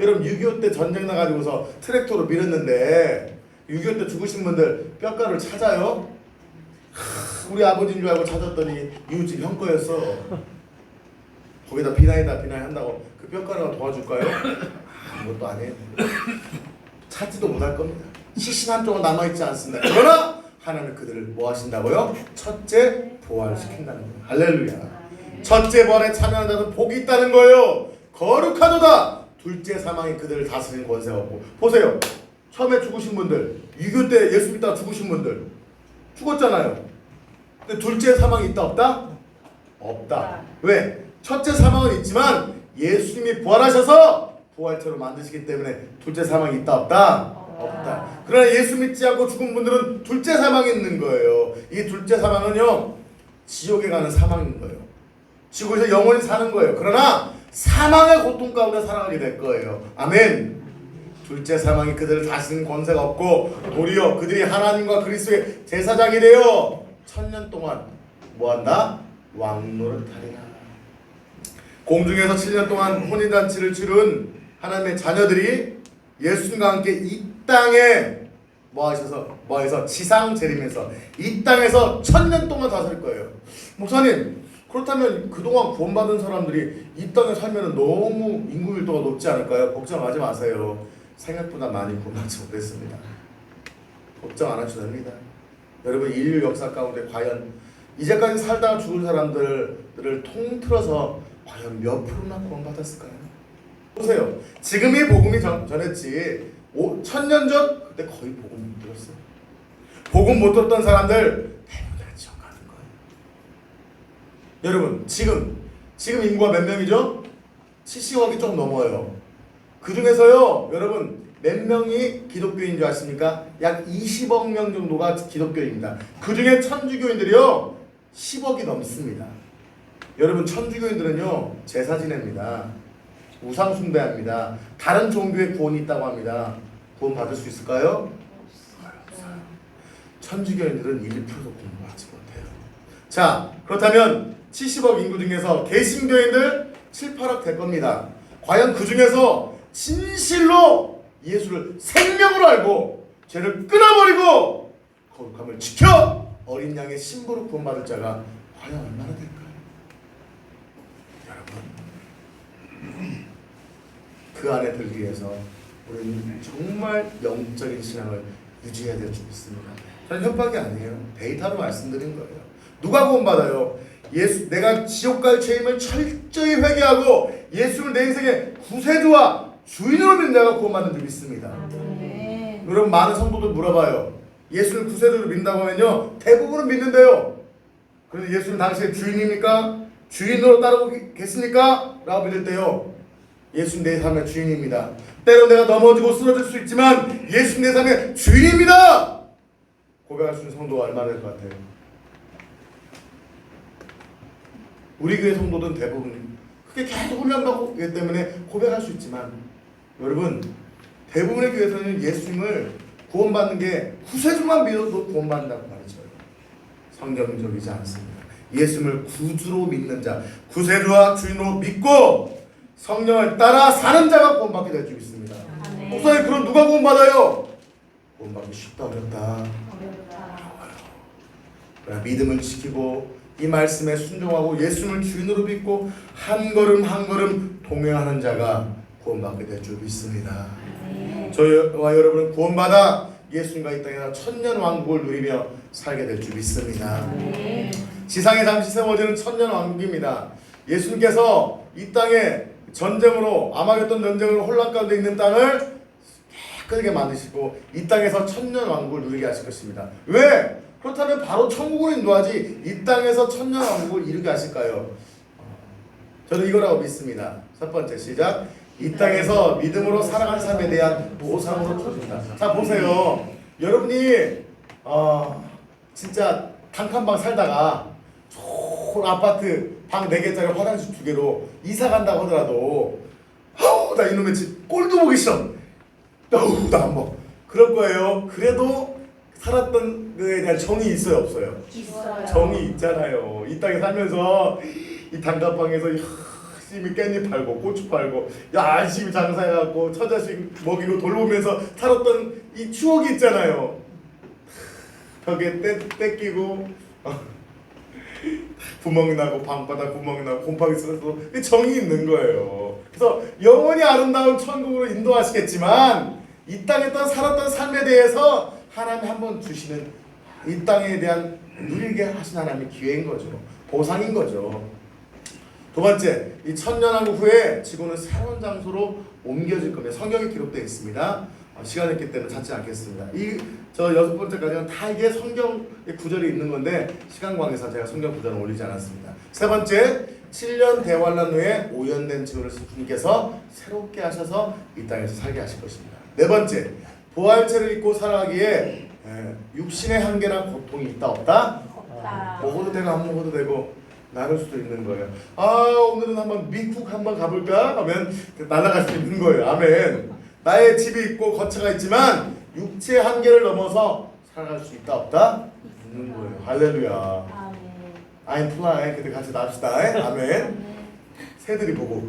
여러분 6.25 때 전쟁 나가지고서 트랙터로 밀었는데 6.25 때 죽으신 분들 뼈가루를 찾아요? 우리 아버지인 줄 알고 찾았더니 이웃집 형 거였어. 거기다 비나이 한다고 그 뼈가루가 도와줄까요? 아무것도 아니에요. 찾지도 못할 겁니다. 시신 한쪽은 남아있지 않습니다. 그러나 하나님은 그들을 뭐 하신다고요? 첫째 부활시킨다는 거예요. 할렐루야. 첫째 부활에 참여하는 자는 복이 있다는 거예요. 거룩하도다. 둘째 사망이 그들을 다스리는 권세가 없고. 보세요. 처음에 죽으신 분들, 6.25 때 예수 믿다가 죽으신 분들 죽었잖아요. 근데 둘째 사망이 있다 없다? 없다. 왜? 첫째 사망은 있지만 예수님이 부활하셔서 부활체로 만드시기 때문에 둘째 사망이 있다 없다? 없다. 그러나 예수 믿지 않고 죽은 분들은 둘째 사망이 있는 거예요. 이 둘째 사망은요, 지옥에 가는 사망인 거예요. 지옥에서 영원히 사는 거예요. 그러나 사망의 고통 가운데 살아가게 될 거예요. 아멘. 둘째 사망이 그들을 다스리는 권세가 없고 도리어 그들이 하나님과 그리스도의 제사장이 되어 천년 동안 뭐한다? 왕노릇하리라. 공중에서 7년 동안 혼인잔치를 치른 하나님의 자녀들이 예수님과 함께 이 땅에 뭐해서 지상 재림에서 이 땅에서 천년 동안 다스릴 거예요. 목사님, 그렇다면 그동안 구원받은 사람들이 이 땅에 살면 너무 인구 밀도가 높지 않을까요? 걱정하지 마세요. 생각보다 많이 구원받지 못했습니다. 걱정 안 하셔도 됩니다. 여러분 인류 역사 가운데 과연 이제까지 살다가 죽은 사람들을 통틀어서 과연 몇 프로나 구원받았을까요? 보세요. 지금이 복음이 전했지 1000년 전 그때 거의 복음 못 들었어요. 복음 못 들었던 사람들 대부분 다 지옥가는 거예요. 여러분 지금 인구가 몇 명이죠? 70억이 좀 넘어요. 그 중에서요 여러분 몇 명이 기독교인 줄 아십니까? 약 20억 명 정도가 기독교인입니다. 그 중에 천주교인들이요 10억이 넘습니다. 여러분 천주교인들은요 제사 지냅니다. 우상 숭배합니다. 다른 종교에 구원이 있다고 합니다. 구원 받을 수 있을까요? 천주교인들은 1%도 공부하지 못해요. 자 그렇다면 70억 인구 중에서 개신교인들 7, 8억 될 겁니다. 과연 그 중에서 진실로 예수를 생명으로 알고 죄를 끊어버리고 거룩함을 지켜 어린 양의 신부로 구원받을 자가 과연 얼마나 될까요? 여러분 그 안에 들기 위해서 우리는 정말 영적인 신앙을 유지해야 될 줄 믿습니다. 저는 협박이 아니에요. 데이터로 말씀드린 거예요. 누가 구원받아요? 내가 지옥 갈 죄임을 철저히 회개하고 예수를 내 인생의 구세주와 주인으로 믿는 자가 구원받는 줄 믿습니다. 여러분 많은 성도들 물어봐요. 예수를 구세주로 믿는다고 하면요 대부분은 믿는데요. 그런데 예수는 당신의 주인입니까? 주인으로 따르고 계십니까? 라고 믿을 때요 예수는 내 삶의 주인입니다. 때로 내가 넘어지고 쓰러질 수 있지만 예수는 내 삶의 주인입니다. 고백할 수 있는 성도가 얼마나 될 것 같아요? 우리 교회 성도들은 대부분 그게 계속 훈련받고 있기 때문에 고백할 수 있지만 여러분 대부분의 교회에서는 예수님을 구원받는 게 구세주만 믿어도 구원받는다고 말이죠. 성경적이지 않습니다. 예수님을 구주로 믿는 자, 구세주와 주인으로 믿고 성령을 따라 사는 자가 구원받게 될 줄 믿습니다. 목사님 그럼 누가 구원받아요? 구원받기 쉽다 어렵다? 그러나 믿음을 지키고 이 말씀에 순종하고 예수님을 주인으로 믿고 한 걸음 한 걸음 동행하는 자가 구원받게 될 줄 믿습니다. 저와 여러분은 구원받아 예수님과 이 땅에서 천년 왕국을 누리며 살게 될 줄 믿습니다. 지상에 잠시 세워지는 천년 왕국입니다. 예수님께서 이 땅에 전쟁으로 아마겟돈 전쟁으로 혼란 가운데 있는 땅을 깨끗하게 만드시고 이 땅에서 천년 왕국을 누리게 하실 것입니다. 왜? 그렇다면 바로 천국으로 인도하지 이 땅에서 천년 왕국을 이루게 하실까요? 저는 이거라고 믿습니다. 첫 번째 시작. 이 땅에서 믿음으로 살아가는 삶에 대한 보상으로 주어진다. 자 보세요. 여러분이 진짜 단칸방 살다가 좋은 아파트 방 4개짜리 화장실 2개로 이사 간다고 하더라도 아우 나 이놈의 집 꼴도 보기 싫어. 아우 나 한번 그럴 거예요. 그래도 살았던 그에 대한 정이 있어요 없어요? 있어요. 정이 있잖아요. 이 땅에 살면서 이 단칸방에서 열심히 깻잎 팔고 고추 팔고 열심히 장사해갖고 처자식 먹이고 돌보면서 살았던 이 추억이 있잖아요. 벽에 떼끼고 구멍 나고 방바닥 구멍 나고 곰팡이 쓰러서 정이 있는 거예요. 그래서 영원히 아름다운 천국으로 인도하시겠지만 이 땅에 살았던 삶에 대해서 하나님이 한번 주시는 이 땅에 대한 누리게 하신 하나님의 기회인 거죠. 보상인 거죠. 두 번째, 이 천년왕국 후에 지구는 새로운 장소로 옮겨질 겁니다. 성경에 기록되어 있습니다. 시간이 있기 때문에 찾지 않겠습니다. 저 6번째까지는 다 이게 성경의 구절이 있는 건데 시간 관계상 제가 성경 구절은 올리지 않았습니다. 세 번째, 7년 대환란 후에 오염된 지구를 주님께서 새롭게 하셔서 이 땅에서 살게 하실 것입니다. 네 번째, 부활체를 입고 살아가기에 육신의 한계나 고통이 있다 없다? 없다. 먹어도 되고 안 먹어도 되고 나눌 수도 있는 거예요. 오늘은 한번 미국 한번 가볼까? 하면 날아갈 수 있는 거예요. 아멘. 나의 집이 있고 거처가 있지만 육체의 한계를 넘어서 살아갈 수 있다 없다? 있는 거예요. 할렐루야. I'm flying. 그때 같이 납시다. 아멘. 새들이 보고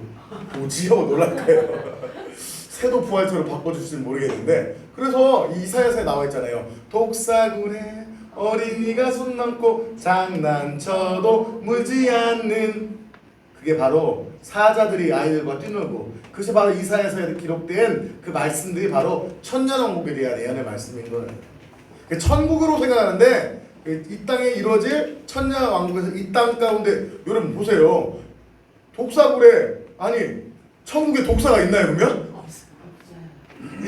뭐지? 하고 놀랄 거예요. 새도 부활처럼 바꿔줄지는 모르겠는데 그래서 이사야서에 나와 있잖아요. 독사군에 어린이가 손 넘고 장난쳐도 물지 않는 그게 바로 사자들이 아이들과 뛰놀고 그것이 바로 이사야서에 기록된 그 말씀들이 바로 천년왕국에 대한 예언의 말씀인 거예요. 천국으로 생각하는데 이 땅에 이루어질 천년 왕국에서 이 땅 가운데 여러분 보세요. 독사굴에 아니 천국에 독사가 있나요 그러면?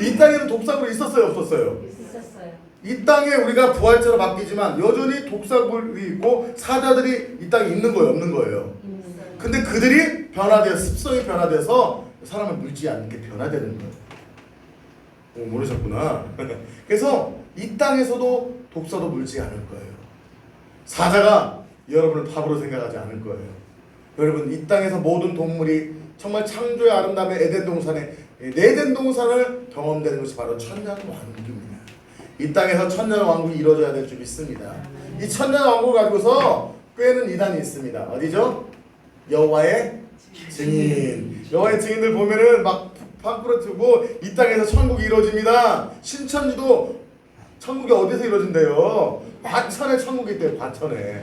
이 땅에는 독사굴이 있었어요 없었어요? 있었어요. 이 땅에 우리가 부활체로 바뀌지만 여전히 독사굴이 있고 사자들이 이 땅에 있는 거예요 없는 거예요? 근데 그들이 변화돼서 습성이 변화돼서 사람을 물지 않게 변화되는 거예요. 오, 모르셨구나. 그래서 이 땅에서도 독사도 물지 않을 거예요. 사자가 여러분을 바보로 생각하지 않을 거예요. 여러분 이 땅에서 모든 동물이 정말 창조의 아름다움의 에덴 동산에 에덴 동산을 경험되는 것이 바로 천년 왕국입니다. 이 땅에서 천년 왕국이 이루어져야 될 줄 믿습니다. 이 천년 왕국을 가지고서 꿰는 이단이 있습니다. 어디죠? 여호와의 증인. 여호와의 증인들 보면은 막 팡꾸러뜨고 이 땅에서 천국이 이루어집니다. 신천지도 천국이 어디서 이루어진대요? 과천에 천국이 있대요. 과천에.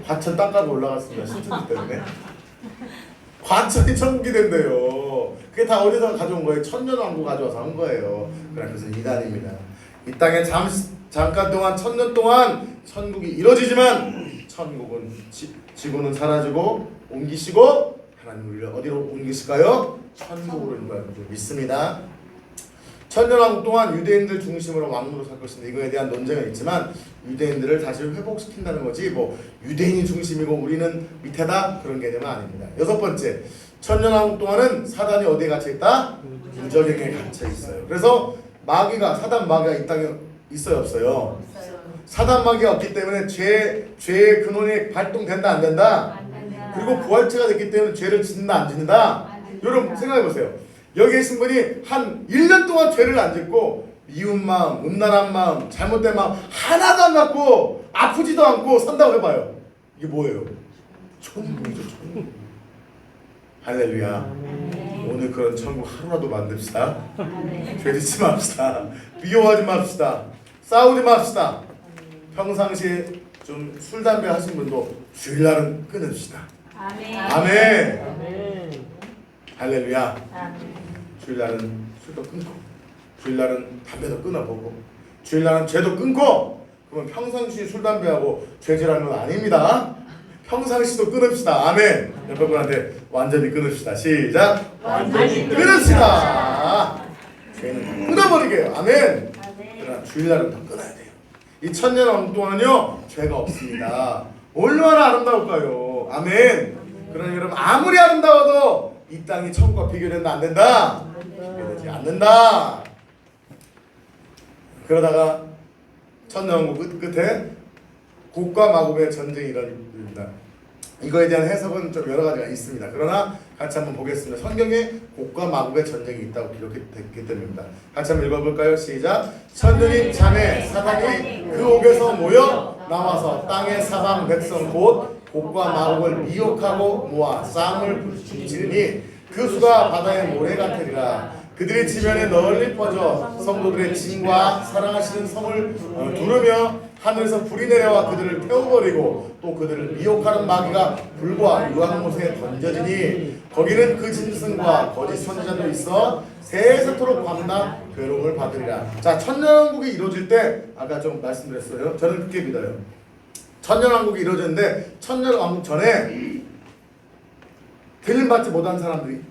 과천 땅까지 올라갔습니다. 신천지 때문에. 과천이 천국이 된대요. 그게 다 어디서 가져온 거예요? 천년왕국 가져와서 한 거예요. 그래서 이단입니다. 이 땅에 잠깐 동안 천년 동안 천국이 이루어지지만 천국은 지구는 사라지고 옮기시고 하나님 우리를 어디로 옮기실까요? 천국으로 믿습니다. 천년왕국 동안 유대인들 중심으로 왕국으로 살 것인데 이거에 대한 논쟁은 있지만 유대인들을 다시 회복시킨다는 거지 뭐 유대인이 중심이고 우리는 밑에다 그런 개념은 아닙니다. 여섯 번째, 천년왕국 동안은 사단이 어디에 갇혀있다? 무적에게 갇혀있어요. 그래서 사단 마귀가 이 땅에 있어요 없어요? 사단 마귀가 없기 때문에 죄의 근원이 발동된다 안 된다? 그리고 부활체가 됐기 때문에 죄를 짓는다 안 짓는다? 여러분 생각해보세요. 여기 계신 분이 한 1년 동안 죄를 안 짓고 미운 마음, 음란한 마음, 잘못된 마음 하나도 안 갖고 아프지도 않고 산다고 해봐요. 이게 뭐예요? 천국이죠 천국. 할렐루야. 오늘 그런 천국 하루라도 만듭시다. 죄 짓지 맙시다. 미워하지 맙시다. 싸우지 맙시다. 평상시에 좀 술 담배 하신 분도 주일날은 끊읍시다. 아멘. 아멘. 할렐루야. 주일날은 술도 끊고 주일날은 담배도 끊어보고 주일날은 죄도 끊고 그러면 평상시 술 담배하고 죄질하는 건 아닙니다. 평상시도 끊읍시다. 아멘. 옆에 분한테 완전히 끊읍시다. 시작. 완전히 끊읍시다. 죄는 끊어버리게 해요. 아멘. 그러나 주일날은 더 끊어야 돼요. 이 천년 왕국 동안은요 죄가 없습니다. 얼마나 아름다울까요? 아멘. 그러나 여러분 아무리 아름다워도 이 땅이 천국과 비교된다 안 된다? 비교되지 않는다. 그러다가 천년왕국 끝에 곡과 마곡의 전쟁이 일어납니다. 이거에 대한 해석은 좀 여러 가지가 있습니다. 그러나 같이 한번 보겠습니다. 성경에 곡과 마곡의 전쟁이 있다고 기록됐기 때문입니다. 같이 한번 읽어볼까요? 시작. 천년이 참에 사단이 그 옥에서 모여 나와서 땅의 사방 백성 곧 곡과 마곡을 미혹하고 모아 쌍을 부치리니 그 수가 바다의 모래 같으리라. 그들의 지면에 널리 퍼져 성도들의 진과 사랑하시는 성을 두르며 하늘에서 불이 내려와 그들을 태워버리고 또 그들을 미혹하는 마귀가 불과 유황못에 던져지니 거기는 그 짐승과 거짓 선지자도 있어 세세토록 밤낮 괴로움을 받으리라. 자, 천년왕국이 이루어질 때 아까 좀 말씀드렸어요. 저는 그렇게 믿어요. 천년왕국이 이루어졌는데 천년왕국 전에 들림받지 못한 사람들이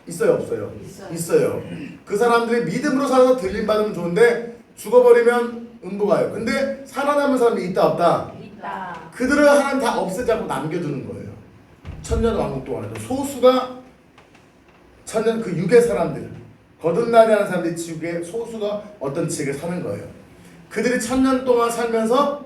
있어요 없어요? 있어요. 그 사람들이 믿음으로 살아서 들림받으면 좋은데 죽어버리면 음부가요. 근데 살아남은 사람이 있다 없다? 있다. 그들을 하나님 다 없애자고 남겨두는 거예요. 천년왕국 동안에도 소수가 천년 그 육의 사람들 거듭나지 않은 사람들이 지옥에 소수가 어떤 지역에 사는 거예요. 그들이 천년 동안 살면서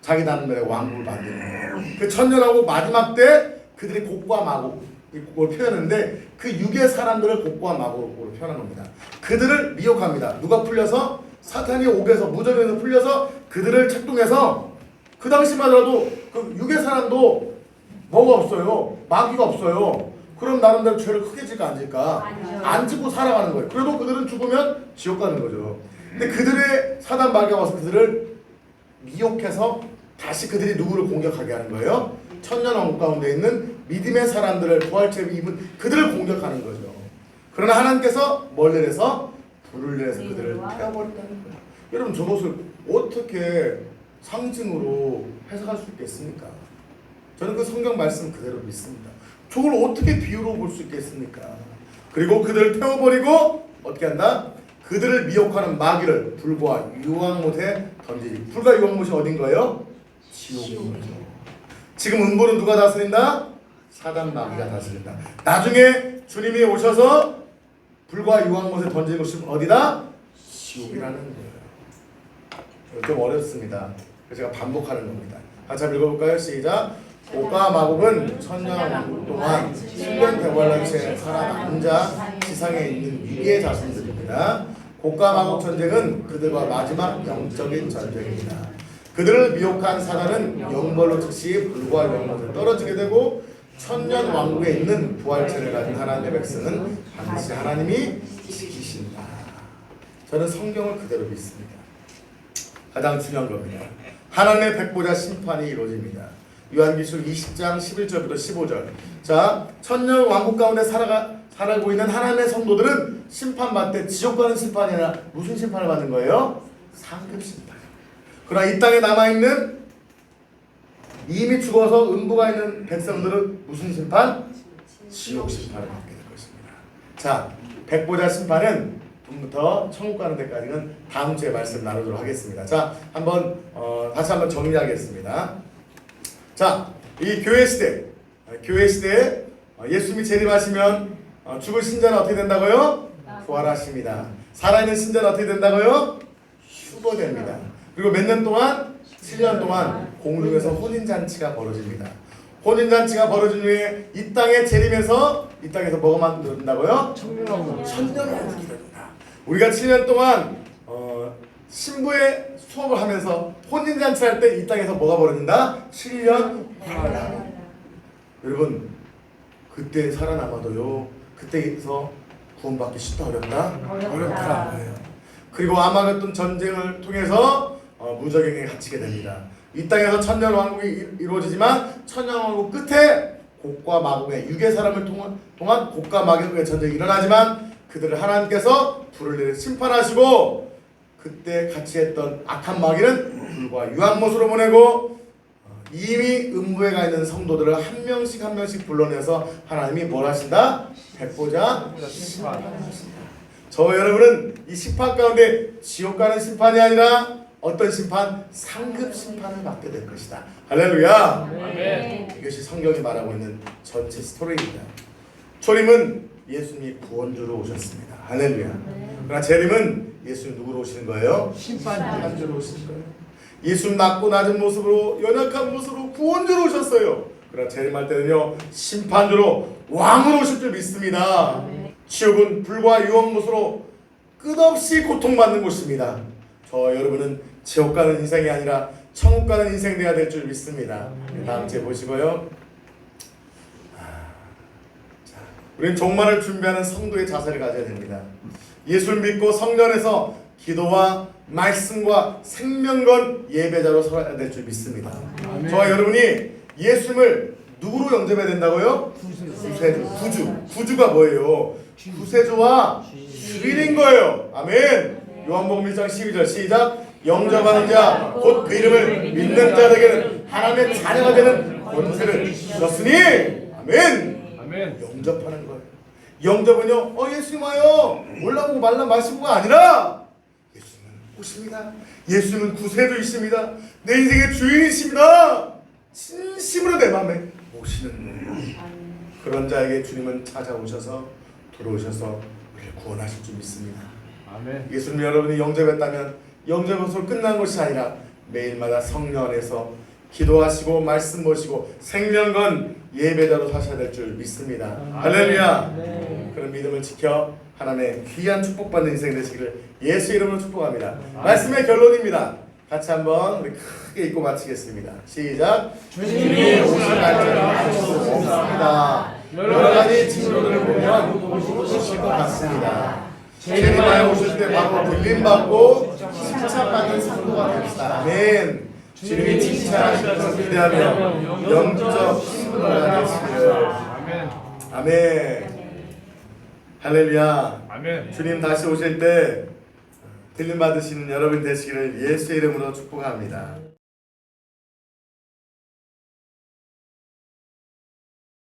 자기 나름대로 왕국을 만드는 거예요. 그 천년왕국 마지막 때 그들이 곡과 마곡을 표현하는데 그 육의 사람들을 곡과 마곡으로 표현한 겁니다. 그들을 미혹합니다. 누가 풀려서? 사탄이 옥에서 무적에서 풀려서 그들을 착동해서 그 당시만 하더라도 그 육의 사람도 뭐가 없어요. 마귀가 없어요. 그럼 나름대로 죄를 크게 질까 안 질까? 안 짓고 살아가는 거예요. 그래도 그들은 죽으면 지옥 가는 거죠. 근데 그들의 사단 마귀가 와서 그들을 미혹해서 다시 그들이 누구를 공격하게 하는 거예요? 천년왕국 가운데 있는 믿음의 사람들을 부활체를 입은 그들을 공격하는 거죠. 그러나 하나님께서 뭘 내려서 불을 내서 그들을 태워버린다는 거예요. 여러분 저것을 어떻게 상징으로 해석할 수 있겠습니까? 저는 그 성경 말씀 그대로 믿습니다. 저걸 어떻게 비유로 볼 수 있겠습니까? 그리고 그들을 태워버리고 어떻게 한다? 그들을 미혹하는 마귀를 불과 유황못에 던지지. 불과 유황못이 어딘 거예요? 지옥이죠. 지금 음부는 누가 다스린다? 사단 마귀가 다스린다. 나중에 주님이 오셔서 불과 유황못에 던지는 것이 어디다? 지옥이라는 거예요. 좀 어렵습니다. 그래서 제가 반복하는 겁니다. 같이 한번 읽어볼까요? 시작. 고가 마국은 천년 동안 7년 대관란 채 살아남은 자 지상에 있는 위기의 자손들입니다. 고가 마국 전쟁은 그들과 마지막 영적인 전쟁입니다. 그들을 미혹한 사단은 영벌로 즉시 불과 영혼을 떨어지게 되고 천년 왕국에 있는 부활체를 가진 하나님의 백성은 반드시 하나님이 지키신다. 저는 성경을 그대로 믿습니다. 가장 중요한 겁니다. 하나님의 백보자 심판이 이루어집니다. 요한계시록 20장 11절부터 15절. 자, 천년 왕국 가운데 살아가고 있는 하나님의 성도들은 심판받되 지옥 가는 심판이 아니라 무슨 심판을 받는 거예요? 상급 심판. 그러나 이 땅에 남아있는 이미 죽어서 음부가 있는 백성들은 무슨 심판? 지옥 심판을 받게 될 것입니다. 자, 백보자 심판은 부터 천국 가는 데까지는 다음 주에 말씀 나누도록 하겠습니다. 자, 한번 다시 한번 정리하겠습니다. 자, 이 교회 시대에 예수님이 재림하시면 죽을 신자는 어떻게 된다고요? 부활하십니다. 살아있는 신자는 어떻게 된다고요? 휴거됩니다. 그리고 몇 년 동안? 7년 동안 공중에서 혼인잔치가 벌어집니다. 혼인잔치가 벌어진 후에 이 땅에 재림해서 이 땅에서 뭐가 만든다고요? 천년왕국이 됩니다. 우리가 7년 동안 신부의 수업을 하면서 혼인잔치 할 때 이 땅에서 뭐가 벌어진다? 7년 환란. 여러분, 그때 살아남아도요, 그때에서 구원받기 쉽다 어렵다? 어렵다라는 거예요. 그리고 아마겟돈 전쟁을 통해서 무적행에 갇히게 됩니다. 이 땅에서 천년 왕국이 이루어지지만 천년 왕국 끝에 곡과 마곡의 육의 사람을 통한 곡과 마곡의 전쟁이 일어나지만 그들을 하나님께서 불을 내려 심판하시고 그때 같이 했던 악한 마귀는 불과 유황못으로 보내고 이미 음부에 가 있는 성도들을 한 명씩 불러내서 하나님이 뭘 하신다? 백보자 심판하신다. 저 여러분은 이 심판 가운데 지옥 가는 심판이 아니라 어떤 심판? 상급 심판을 받게 될 것이다. 할렐루야. 아멘. 이것이 성경이 말하고 있는 전체 스토리입니다. 초림은 예수님이 구원주로 오셨습니다. 할렐루야. 그러나 재림은 예수님 누구로 오시는 거예요? 심판주로 오시는 거예요. 예수님 낮고 낮은 모습으로 연약한 모습으로 구원주로 오셨어요. 그러나 재림할 때는요 심판주로 왕으로 오실 줄 믿습니다. 지옥은 불과 유황못으로 끝없이 고통받는 곳입니다. 저 여러분은 지옥 가는 인생이 아니라 천국 가는 인생 되어야 될 줄 믿습니다. 다음 주에 보시고요. 자, 우리는 종말을 준비하는 성도의 자세를 가져야 됩니다. 예수를 믿고 성전에서 기도와 말씀과 생명건 예배자로 서야 될 줄 믿습니다. 저와 여러분이 예수님을 누구로 영접해야 된다고요? 구세주. 구주가 뭐예요? 구세주와 주인인 거예요. 아멘. 요한복음 1장 12절 시작. 영접하는 자 곧 그 이름을 믿는 자에게는 하나님의 자녀가 되는 권세를 주셨으니 아멘. 영접하는 거예요. 영접은요 예수님 와요 올라오고 말라 마시고가 아니라 예수님은 오십니다. 예수님은 구세주이십니다. 내 인생의 주인이십니다. 진심으로 내 마음에 오시는 거예요. 그런 자에게 주님은 찾아오셔서 들어오셔서 우리를 구원하실 줄 믿습니다. 아멘. 예수님 여러분이 영접했다면 영접으로 끝난 것이 아니라 매일마다 성령 안에서 기도하시고 말씀 보시고 생명건 예배자로 사셔야 될 줄 믿습니다. 할렐루야. 그런 믿음을 지켜 하나님의 귀한 축복받는 인생 되시기를 예수 이름으로 축복합니다. 말씀의 결론입니다. 같이 한번 우리 크게 읽고 마치겠습니다. 시작. 주님이 오실 날짜를 알 수 없습니다. 여러 가지 징조들을 보면 오실 것 같습니다. 재림하여 오실 때 바로 들림받고 칭찬받는 성도가 됩시다. 아멘. 주님이 칭찬하실 것을 기대하며 영적 신분을 되시기를. 아멘. 할렐루야. 아멘. 주님 다시 오실 때 필름 받으시는 여러분 되시기를 예수의 이름으로 축복합니다.